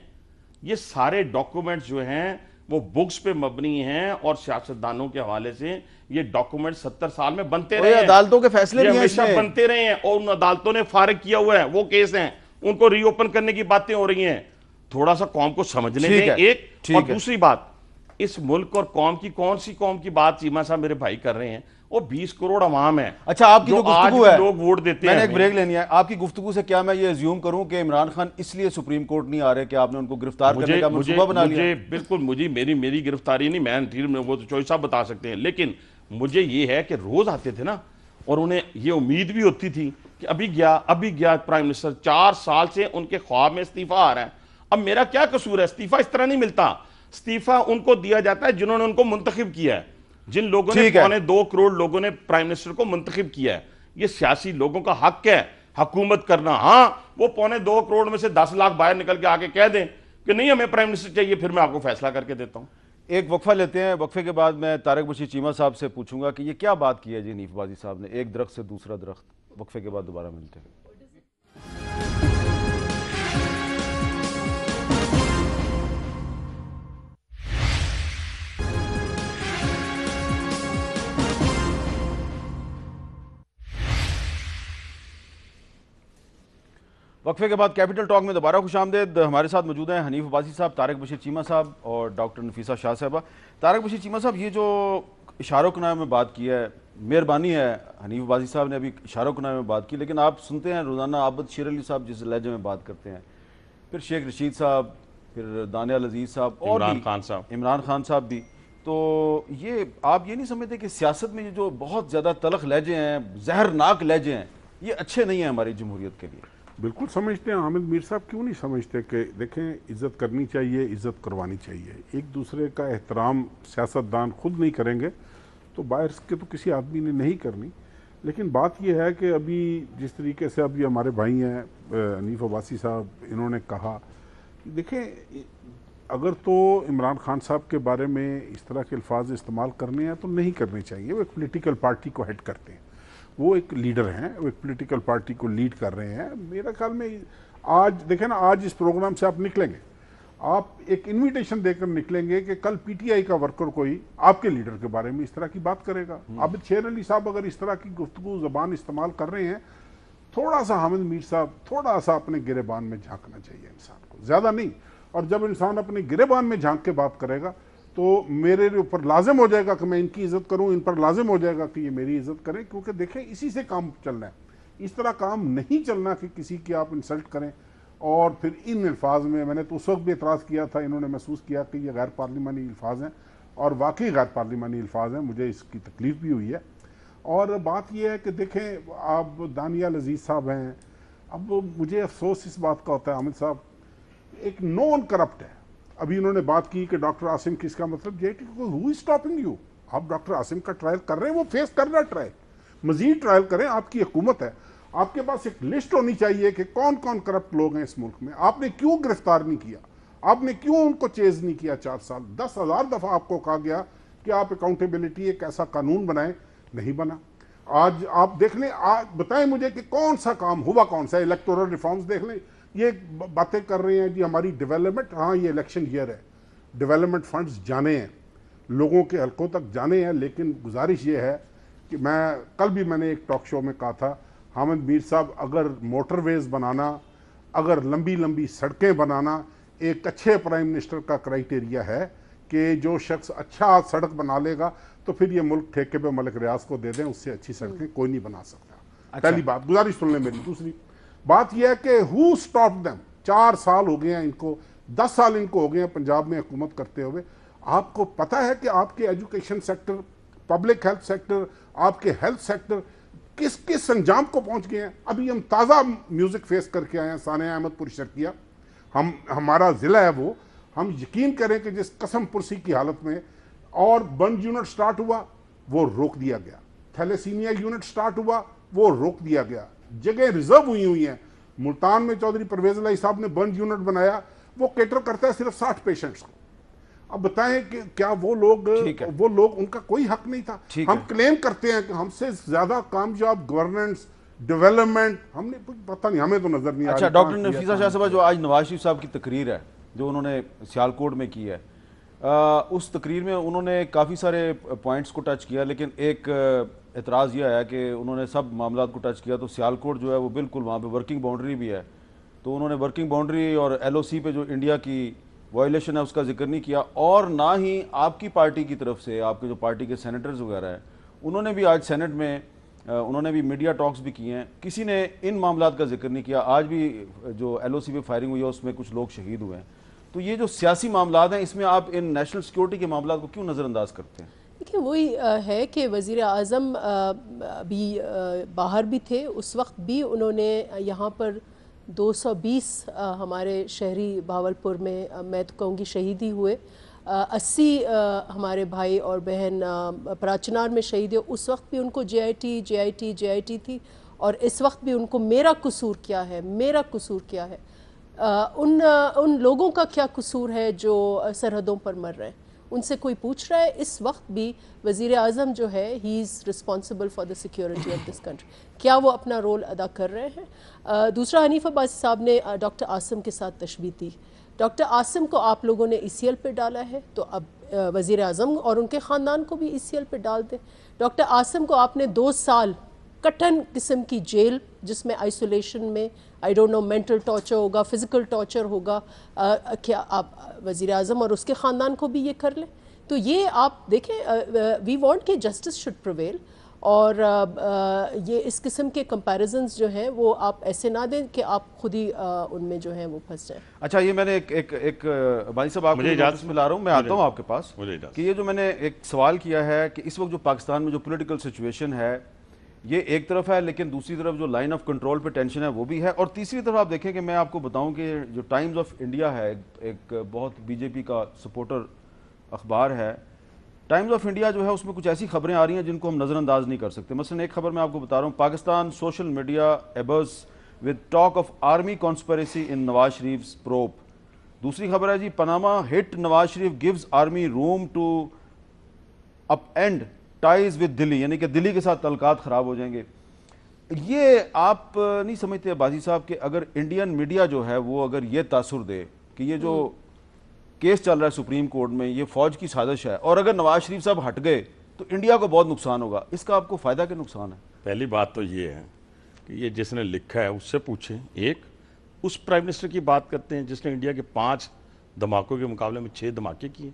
ये सारे डॉक्यूमेंट्स जो हैं वो बुक्स पे मबनी हैं, और सियासतदानों के हवाले से ये डॉक्यूमेंट 70 साल में बनते और रहे ये हैं, अदालतों के फैसले ये भी हैं हमेशा इसमें। बनते रहे हैं, और उन अदालतों ने फारिग किया हुआ है, वो केस हैं, उनको रीओपन करने की बातें हो रही हैं। थोड़ा सा कौम को समझने ठीक दें, है, एक। ठीक और है। दूसरी बात, इस मुल्क और कौम की कौन की बात चीमा साहब मेरे भाई कर रहे हैं, वो 20 करोड़ अवाम है। अच्छा, आपकी जो आज गुफ्तगू भी है, लोग वोट देते हैं मैंने एक हमें। ब्रेक लेनी है। आपकी गुफ्तगू से क्या मैं ये अज्यूम करूं कि इमरान खान इसलिए सुप्रीम कोर्ट नहीं आ रहे कि आपने उनको गिरफ्तार करने का मंसूबा बना लिया? मुझे बिल्कुल, मेरी गिरफ्तारी नहीं, मैं वो तो चौधरी साहब बता सकते हैं, लेकिन मुझे ये है कि रोज आते थे ना, और उन्हें ये उम्मीद भी होती थी कि अभी गया प्राइम मिनिस्टर, 4 साल से उनके ख्वाब में इस्तीफा आ रहा है। अब मेरा क्या कसूर है? इस्तीफा इस तरह नहीं मिलता, इस्तीफा उनको दिया जाता है जिन्होंने उनको मुंतखब किया है, जिन लोगों ने, 2 करोड़ लोगों ने प्राइम मिनिस्टर को मुंतखब किया है। ये सियासी लोगों का हक है हुकूमत करना। हाँ, वो 2.25 करोड़ में से 10 लाख बाहर निकल के आके कह दें कि नहीं हमें प्राइम मिनिस्टर चाहिए, फिर मैं आपको फैसला करके देता हूं। एक वक्फा लेते हैं, वक्फे के बाद मैं तारिक बशीर चीमा साहब से पूछूंगा कि ये क्या बात की है जी हनीफ बाजी साहब ने, एक दरख्त से दूसरा दरख्त। वक्फे के बाद दोबारा मिलते हैं। वक्फे के बाद कैपिटल टॉक में दोबारा खुशामदेद। हमारे साथ मौजूद हैं हनीफ अब्बासी साहब, तारिक बशीर चीमा साहब और डॉक्टर नफीसा शाह साहबा। तारिक बशीर चीमा साहब, ये जो इशारों के नाम में बात की है, मेहरबानी है, हनीफ अब्बासी साहब ने अभी इशारों के नाम में बात की, लेकिन आप सुनते हैं रोज़ाना आबद शेर अली साहब जिस लहजे में बात करते हैं, फिर शेख रशीद साहब, फिर दानियाल अजीज़ साहब, और इमरान खान साहब भी। तो ये आप ये नहीं समझते कि सियासत में ये जो बहुत ज़्यादा तलख लहजे हैं, जहरनाक लहजे हैं, ये अच्छे नहीं हैं हमारी जमहूरियत के लिए? बिल्कुल समझते हैं हामिद मीर साहब, क्यों नहीं समझते कि देखें, इज़्ज़त करनी चाहिए, इज़्ज़त करवानी चाहिए। एक दूसरे का एहतराम सियासतदान खुद नहीं करेंगे तो बाहर के तो किसी आदमी ने नहीं करनी। लेकिन बात यह है कि अभी जिस तरीके से अभी हमारे भाई हैं हनीफ अब्बासी साहब, इन्होंने कहा, देखें अगर तो इमरान खान साहब के बारे में इस तरह के अल्फाज इस्तेमाल करने हैं तो नहीं करने चाहिए। वो एक पॉलिटिकल पार्टी को हेड करते हैं, वो एक लीडर हैं, वो एक पॉलिटिकल पार्टी को लीड कर रहे हैं। मेरा ख्याल में आज देखें ना, आज इस प्रोग्राम से आप निकलेंगे, आप एक इनविटेशन देकर निकलेंगे कि कल पीटीआई का वर्कर कोई आपके लीडर के बारे में इस तरह की बात करेगा। आबिद शेर अली साहब अगर इस तरह की गुफ्तगू ज़बान इस्तेमाल कर रहे हैं, थोड़ा सा हामिद मीर साहब, थोड़ा सा अपने गिरेबान में झांकना चाहिए इंसान को, ज़्यादा नहीं। और जब इंसान अपने गिरेबान में झांक के बात करेगा तो मेरे ऊपर लाजिम हो जाएगा कि मैं इनकी इज्जत करूं, इन पर लाजिम हो जाएगा कि ये मेरी इज्जत करें, क्योंकि देखें इसी से काम चलना है। इस तरह काम नहीं चलना कि किसी की आप इंसल्ट करें और फिर इन अल्फाज में। मैंने तो उस वक्त भी एतराज़ किया था, इन्होंने महसूस किया कि ये गैर पार्लिमानी अल्फाज हैं, और वाकई गैर पार्लिमानी अल्फाज हैं, मुझे इसकी तकलीफ भी हुई है। और बात यह है कि देखें, आप दानियाल अजीज़ साहब हैं, अब मुझे अफसोस इस बात का होता है हामिद साहब, एक नॉन करप्ट है। अभी इन्होंने बात की कि डॉक्टर आसिम किसका मतलब, जेटी को हु इज स्टॉपिंग यू? आप डॉक्टर आसिम का ट्रायल कर रहे हैं, वो फेस कर रहा ट्रायल, मजीद ट्रायल करें, आपकी हुकूमत है, आपके पास एक लिस्ट होनी चाहिए कि कौन कौन करप्ट लोग हैं इस मुल्क में। आपने क्यों गिरफ्तार नहीं किया? आपने क्यों उनको चेज नहीं किया? 4 साल 10,000 दफा आपको कहा गया कि आप अकाउंटेबिलिटी एक ऐसा कानून बनाएं, नहीं बना। आज आप देख लें, आज बताएं मुझे कि कौन सा काम हुआ, कौन सा इलेक्टोरल रिफॉर्म्स देख लें। ये बातें कर रहे हैं जी हमारी डेवलपमेंट, हाँ ये इलेक्शन ईयर है, डेवलपमेंट फंड्स जाने हैं, लोगों के हलकों तक जाने हैं, लेकिन गुजारिश ये है कि कल भी मैंने एक टॉक शो में कहा था, हामिद मीर साहब, अगर मोटरवेज बनाना, अगर लंबी लंबी सड़कें बनाना एक अच्छे प्राइम मिनिस्टर का क्राइटेरिया है कि जो शख्स अच्छा सड़क बना लेगा तो फिर ये मुल्क ठेके पे मलिक रियाज को दे दें, उससे अच्छी सड़कें कोई नहीं बना सकता। पहली बात, गुजारिश सुन लें मेरी। दूसरी बात यह है कि हु स्टॉप देम, 4 साल हो गए हैं इनको, 10 साल इनको हो गए हैं पंजाब में हुकूमत करते हुए। आपको पता है कि आपके education sector, public health sector, आपके हेल्थ सेक्टर किस किस अंजाम को पहुंच गए हैं। अभी हम ताज़ा म्यूजिक फेस करके आए हैं, सानिया अहमद पुरशर्किया, हमारा ज़िला है वो। हम यकीन करें कि जिस कसम पुरसी की हालत में, और बर्न यूनिट स्टार्ट हुआ वो रोक दिया गया, थैलेसीमिया यूनिट स्टार्ट हुआ वो रोक दिया गया, जगह रिजर्व हुई हैं। मुल्तान में चौधरी परवेज इलाही साहब ने बर्न यूनिट बनाया, वो केटर करता है सिर्फ 60 पेशेंट्स को। अब बताएं कि क्या वो लोग उनका कोई हक नहीं था। हम क्लेम करते हैं कि हमसे ज्यादा कामयाब गवर्नेंस, डेवलपमेंट हमने, पता नहीं, हमें तो नजर नहीं आ रहा। अच्छा, डॉक्टर नफीसा शाह साहब, जो आज नवाज शरीफ साहब की तकरीर है जो उन्होंने सियालकोट में की है, उस तकरीर में उन्होंने काफ़ी सारे पॉइंट्स को टच किया, लेकिन एक एतराज़ यह आया कि उन्होंने सब मामला को टच किया। तो सियालकोट जो है वो बिल्कुल वहाँ पे वर्किंग बाउंड्री भी है, तो उन्होंने वर्किंग बाउंड्री और LOC पे जो इंडिया की वायलेशन है उसका जिक्र नहीं किया। और ना ही आपकी पार्टी की तरफ से, आपके जो पार्टी के सेनेटर्स वगैरह हैं, उन्होंने भी आज सेनेट में उन्होंने भी मीडिया टॉक्स भी किए हैं, किसी ने इन मामलात का जिक्र नहीं किया। आज भी जो LOC पे फायरिंग हुई है उसमें कुछ लोग शहीद हुए हैं। तो ये जो सियासी मामलात हैं, इसमें आप इन नेशनल सिक्योरिटी के मामलात को क्यों नज़रअंदाज करते हैं? देखिए, वही है कि वज़ीर आज़म भी बाहर भी थे, उस वक्त भी उन्होंने यहाँ पर 220 हमारे शहरी भावलपुर में, मैं तो कहूँगी शहीदी हुए, 80 हमारे भाई और बहन प्राचनार में शहीद हुए। उस वक्त भी उनको JIT थी, और इस वक्त भी उनको मेरा कसूर क्या है, मेरा कसूर क्या है, उन लोगों का क्या कसूर है जो सरहदों पर मर रहे हैं, उनसे कोई पूछ रहा है? इस वक्त भी वज़ीर आज़म जो है, he is responsible for the security of this country. क्या वो अपना रोल अदा कर रहे हैं? दूसरा, हनीफ अब्बासी साहब ने डॉक्टर आसिम के साथ तशबीह दी। डॉक्टर आसिम को आप लोगों ने ECL पे डाला है, तो अब वज़ीर आज़म और उनके ख़ानदान को भी ECL पे डाल दें। डॉक्टर आसिम को आपने 2 साल कठिन किस्म की जेल, जिसमें आइसोलेशन में, I don't know, mental torture होगा, फिजिकल टॉर्चर होगा, क्या आप वज़ीर आज़म और उसके ख़ानदान को भी ये कर लें? तो ये आप देखें, वी वांट कि जस्टिस शुड प्रिवेल, और ये इस किस्म के कंपैरिजन्स जो हैं वो आप ऐसे ना दें कि आप खुद ही उनमें जो है वो फंस जाएं। अच्छा, ये मैंने एक भाई साहब आपको नोटिस में ला रहा हूँ, मैं आता हूँ आपके पास, कि ये जो मैंने एक सवाल किया है कि इस वक्त जो पाकिस्तान में जो पॉलिटिकल सिचुएशन है, ये एक तरफ है, लेकिन दूसरी तरफ जो लाइन ऑफ कंट्रोल पे टेंशन है वो भी है। और तीसरी तरफ आप देखें कि मैं आपको बताऊं कि जो टाइम्स ऑफ इंडिया है, एक बहुत BJP का सपोर्टर अखबार है, टाइम्स ऑफ इंडिया जो है उसमें कुछ ऐसी खबरें आ रही हैं जिनको हम नज़रअंदाज नहीं कर सकते। मसलन एक खबर मैं आपको बता रहा हूँ, Pakistan social media abuzz with talk of army conspiracy in Nawaz Sharif probe. दूसरी खबर है जी, Panama hit Nawaz Sharif gives army room to up and ties with Delhi, यानी कि दिल्ली के साथ तल्कात ख़राब हो जाएंगे। ये आप नहीं समझते बाजी साहब कि अगर इंडियन मीडिया जो है वो अगर ये तासुर दे कि ये जो केस चल रहा है सुप्रीम कोर्ट में, ये फौज की साजिश है, और अगर नवाज शरीफ साहब हट गए तो इंडिया को बहुत नुकसान होगा, इसका आपको फ़ायदा क्या नुकसान है? पहली बात तो ये है कि ये जिसने लिखा है उससे पूछें। एक उस प्राइम मिनिस्टर की बात करते हैं जिसने इंडिया के 5 धमाकों के मुकाबले में 6 धमाके किए।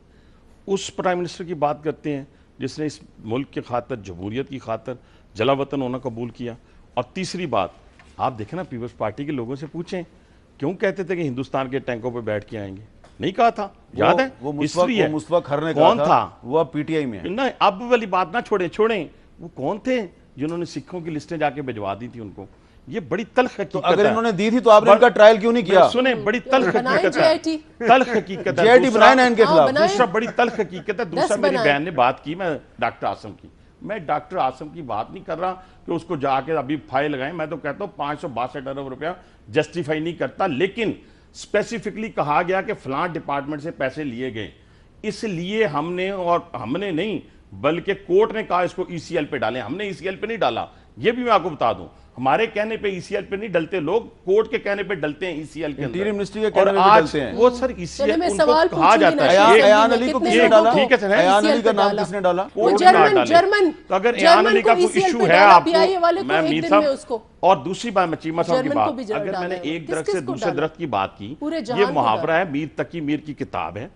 उस प्राइम मिनिस्टर की बात करते हैं जिसने इस मुल्क के खातर, जमहूरियत की खातर जला वतन होना कबूल किया। और तीसरी बात, आप देखें ना, पीपल्स पार्टी के लोगों से पूछें क्यों कहते थे कि हिंदुस्तान के टैंकों पे बैठ के आएंगे, नहीं कहा था, याद है? वो मुस्तफा खर ने कौन कहा था, वो अब PTI में है। नहीं, अब वाली बात ना छोड़ें, वो कौन थे जिन्होंने सिखों की लिस्टें जाके भिजवा दी थी उनको? ये बड़ी तल्ख हकीकत है। अगर इन्होंने दी थी तो आपने इनका ट्रायल क्यों नहीं किया? सुने, बड़ी तल्ख हकीकत है, तल्ख हकीकत है। JIT बनाए ना इनके खिलाफ। दूसरा बड़ी तल्ख हकीकत है। दूसरा, मेरी बहन ने बात की, मैं डॉक्टर आसिम की, मैं डॉक्टर आसिम की बात नहीं कर रहा कि उसको जाके अभी फाइल लगाएं। मैं तो कहता हूँ 562 अरब रुपया जस्टिफाई नहीं करता, लेकिन स्पेसिफिकली कहा गया कि फलां डिपार्टमेंट से पैसे लिए गए, इसलिए हमने नहीं बल्कि कोर्ट ने कहा इसको ECL पे डालें। हमने ECL पे नहीं डाला, ये भी मैं आपको बता दूं। हमारे कहने पे ECL पे नहीं डलते लोग, कोर्ट के कहने पे डलते हैं ECL के अंदर। इंटीरियर मिनिस्ट्री के कहने पे डलते हैं वो सर ECL उनको कहा जाता है। अयान अली को किसने डाला? ठीक है सर, अयान अली का नाम किसने डाला? जर्मन। तो अगर अयान अली का कोई इशू है आपको, मैं मीर साहब, और दूसरी बात मैं चीमा साहब की बात, अगर मैंने एक दरख्त से दूसरे दरख्त की बात की, ये मुहावरा है, मीर तकी मीर की किताब है,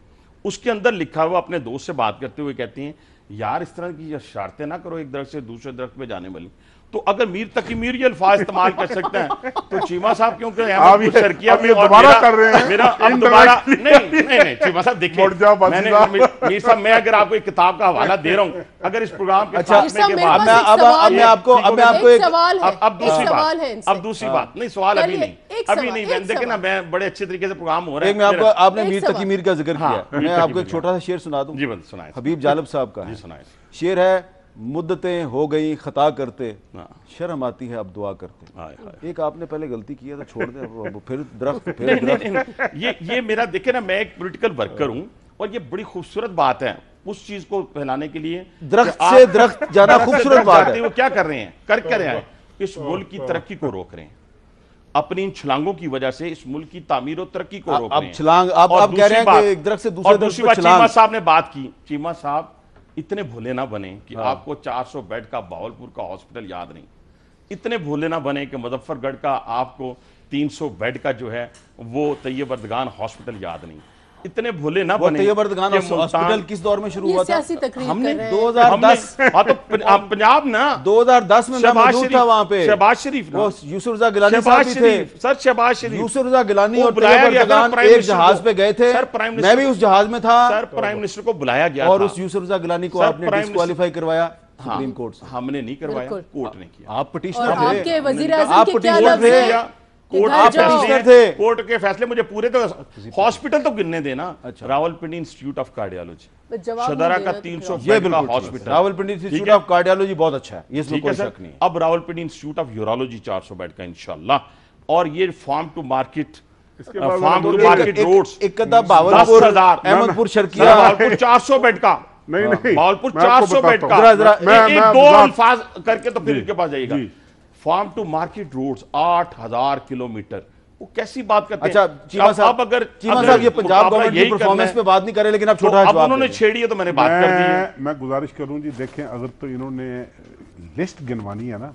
उसके अंदर लिखा हुआ, अपने दोस्त से बात करते हुए कहते हैं यार इस तरह की शरारतें ना करो एक दरख्त से दूसरे दरख्त पे जाने वाली। तो अगर मीर तकी मीर ये अल्फाज इस्तेमाल कर सकते हैं तो चीमा साहब क्यों कि आप ये शर्किया में और दोबारा कर रहे हैं मेरा अब दोबारा नहीं चीमा साहब देखिए मैंने मीर साहब मैं अगर आपको एक किताब का हवाला दे रहा हूं अगर इस प्रोग्राम के अच्छा मैं आपको एक अब दूसरी बात नहीं सवाल अभी नहीं देखे ना मैं बड़े अच्छे तरीके से प्रोग्राम हो रहा है। मैं आपको आपने मीर तकी मीर का जिक्र किया, मैं आपको एक छोटा सा शेर सुना दूं। जी बंद सुनाए। हबीब जालब साहब का सुनाए। शेर है, मुद्दतें हो गई खता करते, शर्म आती है अब दुआ करते। एक आपने पहले गलती की है तो छोड़ दे, फिर दरख्त ये मेरा देखे ना, मैं एक पॉलिटिकल वर्कर हूं और ये बड़ी खूबसूरत बात है उस चीज को फैलाने के लिए। दरख्त से दरख्त जाना खूबसूरत बात है। वो क्या कर रहे हैं, कर रहे हैं, इस मुल्क की तरक्की को रोक रहे हैं अपनी इन छलांगों की वजह से। इस मुल्क की तामीर और तरक्की को रोक रहे हैं। छलांग आप कह रहे हैं कि एक दरख्त से दूसरे दरख्त पे छलांग। चीमा साहब ने बात की, चीमा साहब इतने भोले ना बने कि आपको 400 बेड का बावलपुर का हॉस्पिटल याद नहीं, इतने भोले ना बने कि मुजफ्फरगढ़ का आपको 300 बेड का जो है वो तैयब अर्दगान हॉस्पिटल याद नहीं, इतने भोले ना बने। तैयब अर्दगान हॉस्पिटल किस दौर में शुरू हुआ था? हमने 2010 पंजाब ना 2010 में मैं मौजूद था वहां पे। शहबाज शरीफ वो यूसुफ रज़ा गिलानी साहब भी थे। सर शहबाज शरीफ, यूसुफ रज़ा गिलानी और तैयब अर्दगान एक जहाज पे गए थे। मैं भी उस जहाज में था। सर प्राइम मिनिस्टर को बुलाया गया और उस यूसुफ रज़ा गिलानी को आपने डिस्क्वालीफाई करवाया सुप्रीम कोर्ट से। हमने नहीं करवाया, कोर्ट ने किया। आप पिटीशनर थे, आपके वजीर आज़म के क्या लफ्ज़ हैं? कोर्ट के फैसले मुझे पूरे तो हॉस्पिटल तो गिनने देना। अच्छा। रावलपिंडी इंस्टीट्यूट ऑफ कार्डियोलॉजी जवाब सदरा नहीं का देना 300 ये बेड का बिल्कुल hospital. Rawalpindi institute of cardiology बहुत अच्छा है, ये इसमें कोई शक नहीं है। अब Rawalpindi institute of urology 400 bed का इंशाल्लाह। और ये फार्म टू मार्केट रोड्स एक भावलपुर अहमदपुर शर्किया 400 बेड का नहीं भावलपुर 400 बेड का एक दो अल्फाज करके तो फिर इनके पास जाएगा। Farm to market roads 8000 kilometre, वो कैसी बात करते हैं? अच्छा चीमा साहब ये पंजाब गवर्नमेंट की परफॉर्मेंस पे बात नहीं कर रहे, लेकिन आप छोटा जवाब उन्होंने छेड़ी है तो मैंने बात कर दी है। मैं गुजारिश करूं जी, देखें अगर तो इन्होंने लिस्ट गिनवानी है ना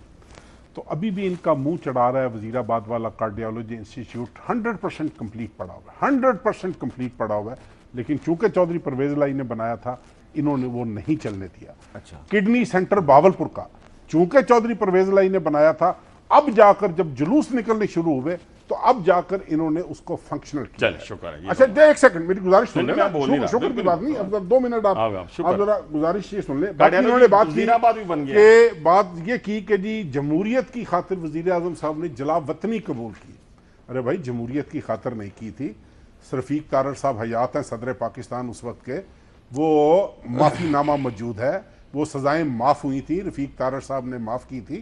तो अभी भी इनका मुंह चढ़ा रहा है वजीराबाद वाला कार्डियोलॉजी इंस्टीट्यूट 100% कंप्लीट पड़ा हुआ है, 100% कंप्लीट पड़ा हुआ है। लेकिन चूंकि चौधरी परवेज लाई ने बनाया था, इन्होंने वो नहीं चलने दिया। अच्छा, किडनी सेंटर बावलपुर का चूंकि चौधरी परवेज लाई ने बनाया था, अब जाकर जब जुलूस निकलने शुरू हुए तो अब जाकर इन्होंने उसको फंक्शनल किया। चल शुक्र है। अच्छा दे एक सेकंड मेरी गुजारिश सुन लेना, शुक्र की बात नहीं, अब 2 मिनट आप जरा गुजारिश ये सुन ले। इन्होंने बात की, बात ये की कि जी जमहूरियत की खातिर वजीर आजम साहब ने जलावतनी कबूल की। अरे भाई जमहूरियत की खातिर नहीं की थी, रफीक तारड़ साहब हयात हैं सदर पाकिस्तान उस वक्त के, वो माफीनामा मौजूद है, वो सजाएं माफ हुई थी, रफीक तारड़ साहब ने माफ की थी।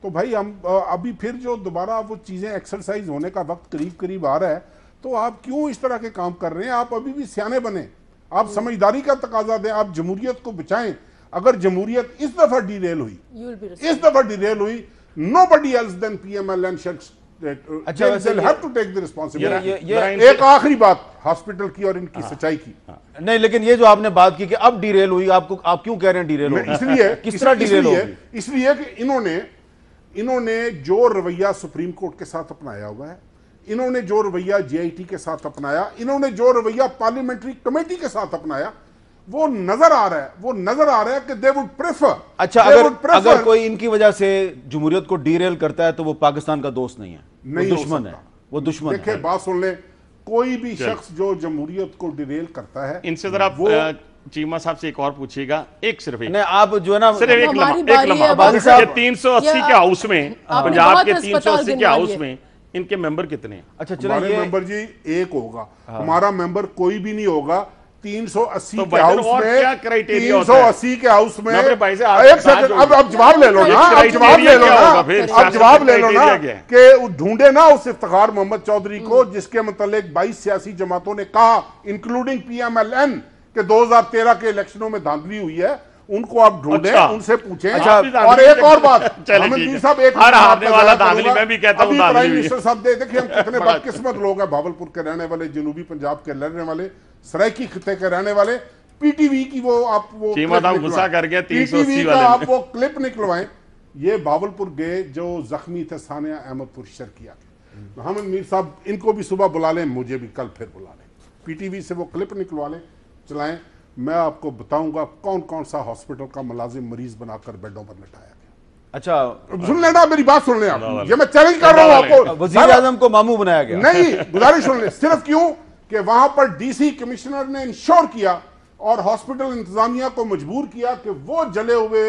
तो भाई हम अभी फिर जो दोबारा वो चीज़ें एक्सरसाइज होने का वक्त करीब करीब आ रहा है, तो आप क्यों इस तरह के काम कर रहे हैं? आप अभी भी सियाने बने, आप समझदारी का तकाजा दें, आप जमहूरियत को बचाएं। अगर जमहूरियत इस दफा डिरेल हुई, इस दफा डिरेल हुई, nobody else than PML have to take the responsibility. एक आखिरी बात हॉस्पिटल की और इनकी सच्चाई की। नहीं, लेकिन ये जो आपने बात की कि अब डिरेल हुई, आप क्यों कह रहे हैं डिरेल होगी? इसलिए किस तरह डिरेल होगी? इसलिए कि इन्होंने जो रवैया सुप्रीम कोर्ट के साथ अपनाया हुआ है, इन्होंने जो रवैया जेआईटी के साथ अपनाया, इन्होंने जो रवैया पार्लियामेंट्री कमेटी के साथ अपनाया, वो नजर आ रहा है कि दे वुड प्रेफर। अच्छा, अगर कोई इनकी वजह से जमहूरियत को डीरेल करता है तो वो पाकिस्तान का दोस्त नहीं है, नहीं वो दुश्मन है, वो दुश्मन है। देखिए बात सुन ले, कोई भी शख्स जो जमहूरियत को डिरेल करता है, इनसे जरा वो चीमा साहब से एक और पूछिएगा, एक सिर्फ एक नहीं, आप जो है ना सिर्फ एक लम्हा 380 के हाउस में, पंजाब के 380 के हाउस में इनके मेंबर कितने हैं? अच्छा चलिए, मेंबर जी एक होगा, हमारा मेंबर कोई भी नहीं होगा। 380 के हाउस में, 380 के हाउस में एक सेकंड, अब जवाब ले लो ना, अब जवाब ले लो ना कि ढूंढे ना उस इफ्तिखार मोहम्मद चौधरी को जिसके मुतालिक 22 सियासी जमातों ने कहा, इंक्लूडिंग पीएमएलएन, के 2013 के इलेक्शनों में धांधली हुई है, उनको आप ढूंढें। अच्छा, उनसे पूछें। अच्छा, और एक और बात, अहमद साहब, एक हारने वाला धांधली मैं भी कहता हूं, प्राइम मिनिस्टर साहब देखिए हम कितने बदकिस्मत लोग हैं, भावलपुर के रहने वाले, जनूबी पंजाब के रहने वाले, सरायकी खिते के रहने वाले, पीटीवी की वो आप वो गुस्सा कर गया 380 वाले, आप वो क्लिप निकलवाएं। ये भावलपुर गए जो जख्मी थे सानिया अहमदपुर शर्किया के, अहमद मीर साहब इनको भी सुबह बुला लें, मुझे भी कल फिर बुला लें, पीटीवी से वो क्लिप निकलवा लें, चलाएं। मैं आपको बताऊंगा कौन कौन सा हॉस्पिटल का मुलाजिम मरीज बनाकर बेडों पर लटाया गया। अच्छा, सुन लेना, मेरी बात सुन लें आप, ये मैं चैलेंज कर रहा हूं आपको। वजीर आजम को मामू बनाया गया। नहीं, गुजारिश सुन लें, सिर्फ क्यों कि वहां पर डीसी कमिश्नर ने इंश्योर किया और हॉस्पिटल इंतजामिया को मजबूर किया कि वो जले हुए,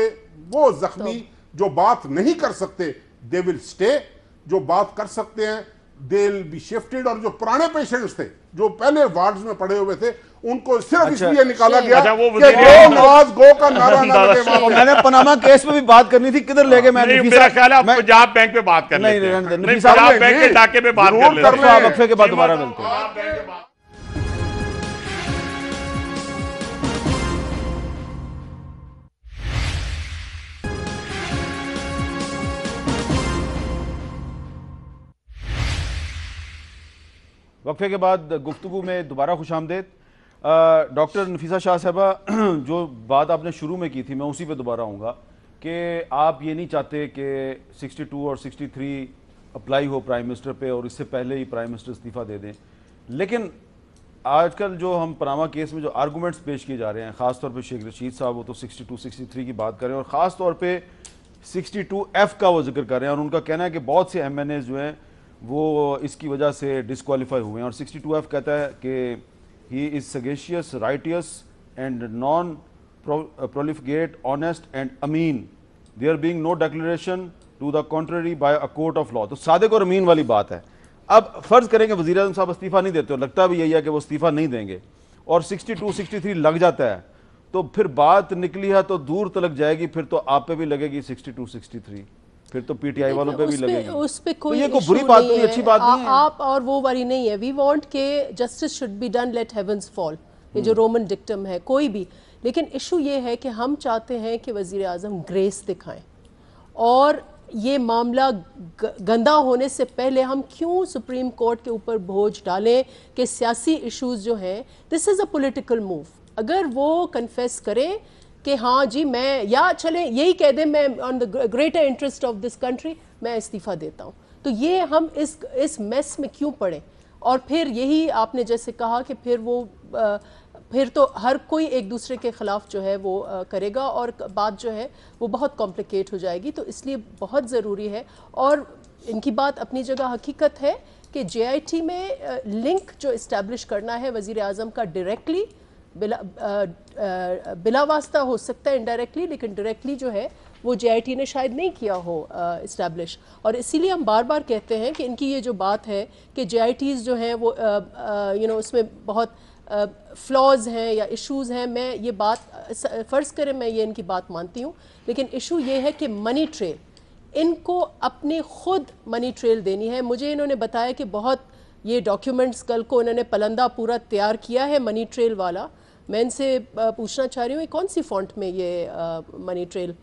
वो जख्मी जो बात नहीं कर सकते दे विल स्टे, जो बात कर सकते हैं दे विल बी शिफ्टेड, और जो पुराने पेशेंट्स थे जो पहले वार्ड्स में पड़े हुए थे उनको सिर्फ इसलिए निकाला गया कि गो नवाज गो का नारा ना लगे वहां पे। मैंने पनामा केस में भी बात करनी थी, किधर ले गए? मैंने मेरा ख्याल है आप पंजाब बैंक पे बात कर लेते हैं। नहीं, पंजाब बैंक के डाके पे बात कर लेते हैं। वक्फे के बाद दोबारा मिलते हैं। वक्फे के बाद गुफ्तगू में दोबारा खुशामदेद। डॉक्टर नफीसा शाह साहबा, जो बात आपने शुरू में की थी मैं उसी पे दोबारा आऊँगा कि आप ये नहीं चाहते कि 62 और 63 अप्लाई हो प्राइम मिनिस्टर पे और इससे पहले ही प्राइम मिनिस्टर इस्तीफ़ा दे दें, लेकिन आजकल जो हम पनामा केस में जो आर्गूमेंट्स पेश किए जा रहे हैं, ख़ास तौर पे शेख रशीद साहब वो तो 62 63 की बात कर रहे हैं और ख़ास तौर पे 62F का वो जिक्र कर रहे हैं और उनका कहना है कि बहुत से MNA जो हैं वो इसकी वजह से डिस्क्वालीफाई हुए हैं। और 62F कहता है कि he is sagacious, righteous and non profligate, honest and अमीन, there being no declaration to the contrary by a court of law. तो सादिक और अमीन वाली बात है। अब फर्ज करेंगे वज़ीर आज़म साहब इस्तीफ़ा नहीं देते, और लगता भी यही है कि वो इस्तीफ़ा नहीं देंगे, और 62 63 लग जाता है, तो फिर बात निकली है तो दूर तलक जाएगी, फिर तो आप पे भी लगेगी 62 63, फिर तो PTI वालों पे भी लगेगी। उस पे कोई तो ये कोई बुरी बात नहीं, अच्छी बात नहीं है। आप और वो वाली नहीं है। वी वांट के justice should be done, let heavens fall, ये जो रोमन डिक्टम है कोई भी। लेकिन इशू ये है कि हम चाहते हैं कि वज़ीर आज़म ग्रेस दिखाएं, और ये मामला गंदा होने से पहले हम क्यों सुप्रीम कोर्ट के ऊपर बोझ डालें कि सियासी इश्यूज जो हैं, this is a political move. अगर वो कन्फेस करें कि हाँ जी मैं, या चलें यही कह दें मैं on the greater interest of this country मैं इस्तीफ़ा देता हूँ, तो ये हम इस मेस में क्यों पड़े? और फिर यही आपने जैसे कहा कि फिर तो हर कोई एक दूसरे के ख़िलाफ़ जो है वो करेगा और बात जो है वो बहुत कॉम्प्लिकेट हो जाएगी। तो इसलिए बहुत ज़रूरी है, और इनकी बात अपनी जगह हकीकत है कि JIT में लिंक जो इस्टेब्लिश करना है वज़ीर आज़म का डायरेक्टली, बिला वास्ता हो सकता है इनडायरेक्टली, लेकिन डायरेक्टली जो है वो JIT ने शायद नहीं किया हो इस्टेब्लिश। और इसीलिए हम बार बार कहते हैं कि इनकी ये जो बात है कि JITs जो हैं वो उसमें बहुत फ्लॉज हैं या इश्यूज हैं, मैं ये बात फ़र्ज़ करें मैं ये इनकी बात मानती हूँ, लेकिन इशू ये है कि मनी ट्रेल, इनको अपने खुद मनी ट्रेल देनी है। मुझे इन्होंने बताया कि बहुत ये डॉक्यूमेंट्स कल को इन्होंने पलंदा पूरा तैयार किया है मनी ट्रेल वाला। मैं इनसे पूछना चाह रही हूँ कौन सी फॉन्ट में ये मनी ट्रेल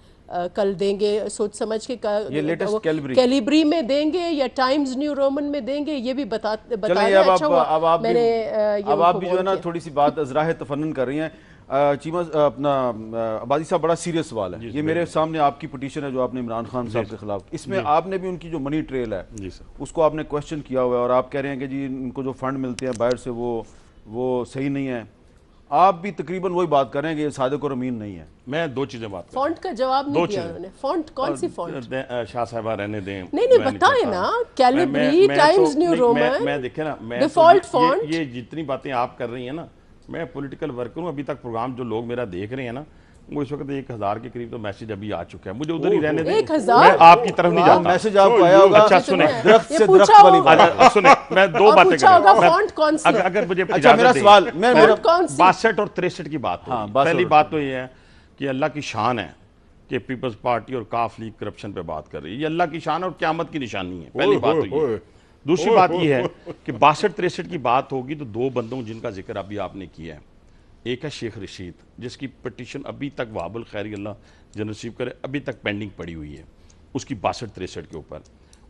कल देंगे, सोच समझ के ये लेटेस्ट कैलिब्री में देंगे या टाइम्स न्यू रोमन में देंगे, ये भी बता दें। अच्छा हुआ अब आप भी जो है ना थोड़ी सी बात अज़राह तफन्नुन कर रही हैं। चीमा अपना अबादी साहब, बड़ा सीरियस सवाल है ये। मेरे सामने आपकी पिटीशन है जो आपने इमरान खान साहब के खिलाफ, इसमें आपने भी उनकी जो मनी ट्रेल है उसको आपने क्वेश्चन किया हुआ है, और आप कह रहे हैं कि जी इनको जो फंड मिलते हैं बाहर से वो सही नहीं है। आप भी तकरीबन वही बात कर रहे हैं कि ये सादिक और अमीन नहीं है। मैं दो चीजें बात फॉन्ट का जवाब नहीं दिया उन्होंने। फॉन्ट कौन सी फॉन्ट? शाह साहबा रहने दें। नहीं बताए ना, कैलिब्री, टाइम्स न्यू रोमन, मैं देखे ना, मैं डिफॉल्ट फॉन्ट। ये जितनी बातें आप कर रही हैं ना, मैं पॉलिटिकल वर्कर हूँ। अभी तक प्रोग्राम जो लोग मेरा देख रहे हैं ना, वो इस वक्त 1000 के करीब तो मैसेज अभी आ चुका है। मुझे उधर ही रहने दें, 1000 मैं आपकी तरफ नहीं जाता। मैसेज आपको आया होगा। अच्छा सुने, दरख्त से दरख्त वाली बात सुने, मैं दो बातें फॉन्ट कौन सी? अगर मुझे अच्छा मेरा सवाल, मैं 62 और 63 की बात हो। पहली बात तो ये है कि अल्लाह की शान है कि पीपल्स पार्टी और काफ लीग करप्शन पे बात कर रही है। ये अल्लाह की शान और क़यामत की निशानी है। पहली बात तो ये। दूसरी बात ये है कि 62-63 की बात होगी तो दो बंदों जिनका जिक्र अभी आपने किया है, एक है शेख रशीद जिसकी पिटीशन अभी तक वाबुल खैरी अल्लाह जनसीब करे अभी तक पेंडिंग पड़ी हुई है उसकी 62-63 के ऊपर,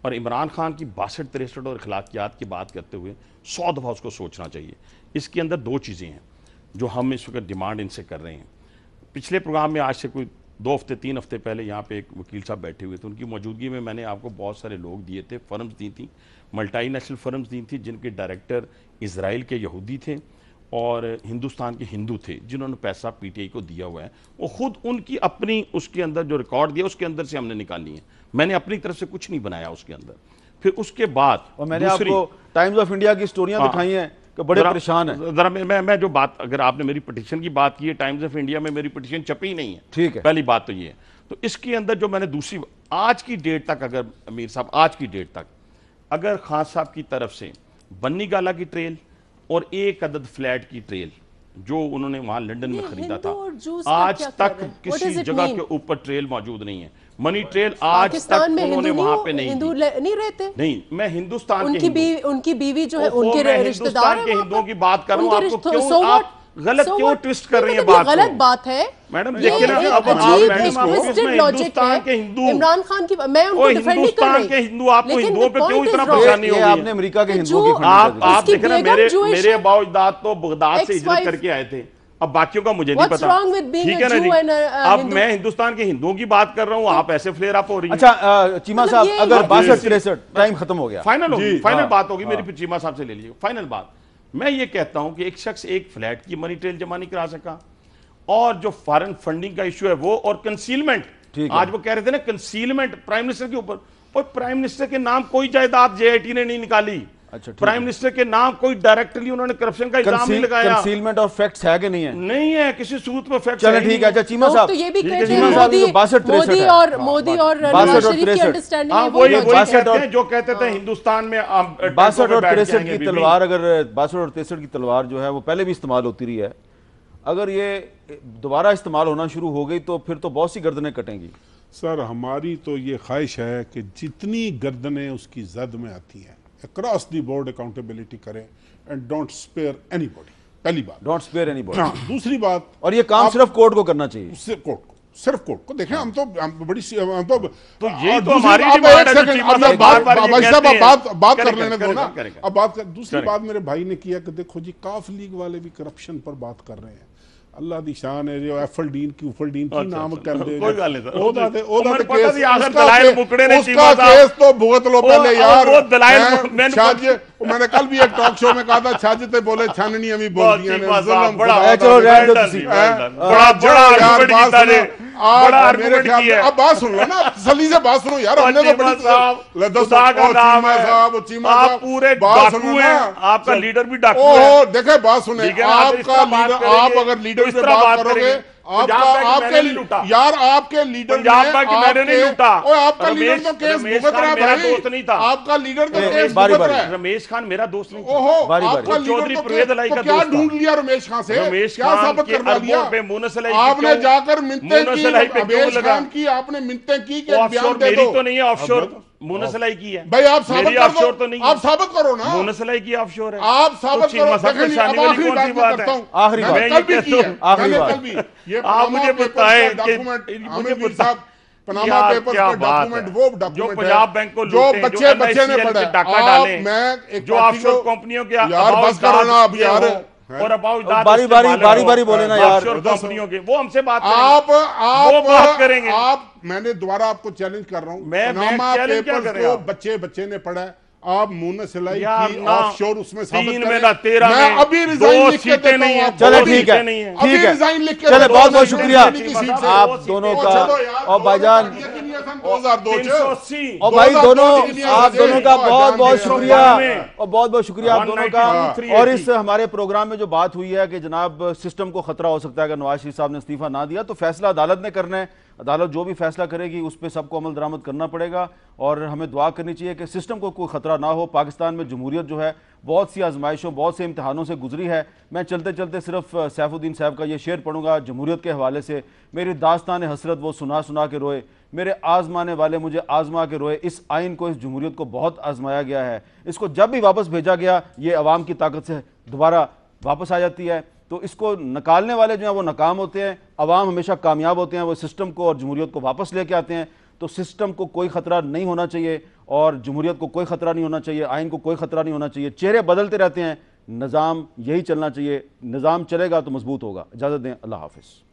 और इमरान खान की 62-63 और अखलाकियात की बात करते हुए 100 दफ़ा उसको सोचना चाहिए। इसके अंदर दो चीज़ें हैं जो हम इस वक्त डिमांड इनसे कर रहे हैं। पिछले प्रोग्राम में आज से कोई 2 हफ्ते 3 हफ्ते पहले यहाँ पे एक वकील साहब बैठे हुए थे, उनकी मौजूदगी में मैंने आपको बहुत सारे लोग दिए थे, फर्म्स दी थी, मल्टी नेशनल फर्म्स दी थी जिनके डायरेक्टर इसराइल के यहूदी थे और हिंदुस्तान के हिंदू थे जिन्होंने पैसा पीटीआई को दिया हुआ है, वो खुद उनकी अपनी उसके अंदर जो रिकॉर्ड दिया उसके अंदर से हमने निकाली है। मैंने अपनी तरफ से कुछ नहीं बनाया उसके अंदर। फिर उसके बाद और मैंने आपको टाइम्स ऑफ इंडिया की स्टोरियां दिखाई हैं कि बड़े परेशान हैं। जरा मैं जो बात, अगर आपने मेरी पिटीशन की बात की है, टाइम्स ऑफ इंडिया में मेरी पिटीशन छपी ही नहीं है, ठीक है, पहली बात तो ये है। तो इसके अंदर जो मैंने दूसरी, आज की डेट तक, अगर अमीर साहब आज की डेट तक अगर खान साहब की तरफ से बन्नी गाला की ट्रेल और एक अदद फ्लैट की ट्रेल जो उन्होंने वहां लंदन में खरीदा था, आज तक किसी जगह के ऊपर ट्रेल मौजूद नहीं है। मनी ट्रेल आज तक उन्होंने वहां पे नहीं रहते। नहीं, मैं हिंदुस्तान उनकी बीवी जो है उनके रिश्तेदार के हिंदुओं की बात कर रहा हूं। आपको क्यों आप गलत क्यों ट्विस्ट कर रही है बात? गलत बात है मैडम, देखिए ना, अब ट्विस्टेड लॉजिक है। इमरान खान की मैं उनको डिफेंड नहीं कर रही, के हिंदू आपको हिंदुओं पे क्यों इतना परेशानी हो रही है? आपने अमेरिका के हिंदुओं की आप देख रहे हैं, मेरे अबाउजाद तो बगदाद से हिजरत करके आए थे, अब बाकियों का मुझे नहीं पता, ठीक है ना जी। अब मैं हिंदुस्तान के हिंदुओं की बात कर रहा हूँ, आप ऐसे फ्लेयर अप हो रही है। अच्छा चीमा साहब, अगर 62-63 टाइम खत्म हो गया, फाइनल बात होगी मेरी, चीमा साहब से ले लीजिए फाइनल बात। मैं ये कहता हूं कि एक शख्स एक फ्लैट की मनी ट्रेल जमा नहीं करा सका, और जो फॉरेन फंडिंग का इशू है वो, और कंसीलमेंट, आज वो कह रहे थे ना कंसीलमेंट प्राइम मिनिस्टर के ऊपर, और प्राइम मिनिस्टर के नाम कोई जायदाद जेआईटी ने नहीं निकाली। अच्छा, प्राइम मिनिस्टर के नाम कोई डायरेक्टली उन्होंने करप्शन का इल्जाम नहीं लगाया। कंसीलमेंट और फैक्ट्स है कि नहीं है? नहीं है, किसी सूरत में फैक्ट्स चलो ठीक है। अच्छा चीमा साहब, तो ये भी कहते हैं मोदी और नवाज शरीफ की अंडरस्टैंडिंग है, वही कहते हैं जो कहते थे हिंदुस्तान में 62 और 63 की तलवार, अगर 62 और 63 की तलवार जो है वो पहले भी इस्तेमाल होती रही है, अगर ये दोबारा इस्तेमाल होना शुरू हो गई तो फिर तो बहुत सी गर्दनें कटेंगी। सर हमारी तो ये ख्वाहिश है कि जितनी गर्दनें उसकी जद में आती हैं अक्रॉस दी बोर्ड अकाउंटेबिलिटी करें एंड डोंट स्पेयर एनीबॉडी। पहली बात, डोंट स्पेयर एनीबॉडी। दूसरी बात, और ये काम सिर्फ कोर्ट को करना चाहिए, सिर्फ कोर्ट को, सिर्फ कोर्ट को। देखें हम तो बड़ी तो ये तो हमारी डिमांड है। बात कर लेने दो ना, अब बात कर। दूसरी बात मेरे भाई ने किया कि देखो जी काफ लीग वाले भी करप्शन पर बात कर रहे हैं। अल्लाह दी शान है जो एफलडीन की नाम कर दे, कोई गल नहीं सर, ओदा ते पता सी आखिर दलाइल मुकड़े ने उसका केस तो भुगत लो पहले यार। वो दलाइल मैंने कल भी एक टॉक शो में कहा था, छाजते बोले छाननी अभी बोल दिया ने जुल्म। बड़ा चलो रहने दो, बड़ा आर्गुमेंट जीता ने, बड़ा आर्गुमेंट किया। अब बात सुन लो ना, तसल्ली से बात सुनो यार। हमने तो बड़ी खुदा का नाम है साहब, आप पूरे डाकू हैं, आपका लीडर भी डाकू है। ओहो देखे बात सुने, आपका लीडर, आप अगर लीडर से बात करोगे, आपके यार आपके लीडर मैंने नहीं लूटा, आपका लीडर तो केस भुगत रहा है, मेरा दोस्त नहीं था। आपका लीडर तो केस भुगत रहा है। रमेश खान मेरा दोस्त नहीं था। ओहो आपका लीडर तो क्या ढूंढ लिया रमेश खान से, क्या साबित करवा लिया? आपने जाकर मिन्नतें की रमेश खान की, आपने मिन्नतें की कि बयान दे दो। तो नहीं है ऑफशोर, मुनसलाई की है भाई, आप साबित ऑफशोर तो नहीं, आप साबित करो ना। मुनसलाई की ऑफशोर है, आप साबित करो। आखिरी बात करता हूं, आखिरी बात, कल भी की है, कल भी ये आप मुझे बताएं डॉक्यूमेंट आमिर साहब, पनामा पेपर्स के डॉक्यूमेंट, वो डॉक्यूमेंट जो पंजाब बैंक को जो बच्चे ने पढ़ा, डाका डाले, मैं एक जो ऑफशोर कंपनियों के यार बस करो ना अब यार, और बारी बोले ना यार, कंपनियों के वो हमसे बात करेंगे। आप मैंने दोबारा आपको चैलेंज कर रहा हूं, पनामा पेपर्स को बच्चे ने पढ़ा है, आप मुनसलाई की ऑफशोर उसमें साबित करें। मैं अभी रिजाइन लिख के देता हूं। चलो ठीक है, ठीक है, चलो बहुत बहुत शुक्रिया आप दोनों का, और भाईजान 2002 और भाई दोनों, आप दोनों का बहुत बहुत शुक्रिया, और बहुत बहुत शुक्रिया आप दोनों का। और इस हमारे प्रोग्राम में जो बात हुई है कि जनाब सिस्टम को खतरा हो सकता है अगर नवाज शरीफ साहब ने इस्तीफा ना दिया, तो फैसला अदालत ने करना है। अदालत जो भी फैसला करेगी उस पर सबको अमल दरामद करना पड़ेगा, और हमें दुआ करनी चाहिए कि सिस्टम को कोई खतरा ना हो। पाकिस्तान में जमहूरियत जो है बहुत सी आजमाइशों, बहुत से इम्तहानों से गुजरी है। मैं चलते चलते सिर्फ सैफुद्दीन साहब का ये शेर पढ़ूंगा जमहूरियत के हवाले से, मेरी दास्तान हसरत वो सुना सुना के रोए, मेरे आजमाने वाले मुझे आजमा के रोए, इस आइन को, इस जमहूरियत को बहुत आजमाया गया है, इसको जब भी वापस भेजा गया ये अवाम की ताकत से दोबारा वापस आ जाती है। तो इसको निकालने वाले जो हैं वो नाकाम होते हैं, अवाम हमेशा कामयाब होते हैं, वो सिस्टम को और जमहूरियत को वापस लेके आते हैं। तो सिस्टम को कोई खतरा नहीं होना चाहिए, और जमहूरियत को कोई खतरा नहीं होना चाहिए, आइन को कोई खतरा नहीं होना चाहिए। चेहरे बदलते रहते हैं, निज़ाम यही चलना चाहिए, निज़ाम चलेगा तो मजबूत होगा। इजाज़त दें, अल्लाह हाफिज़।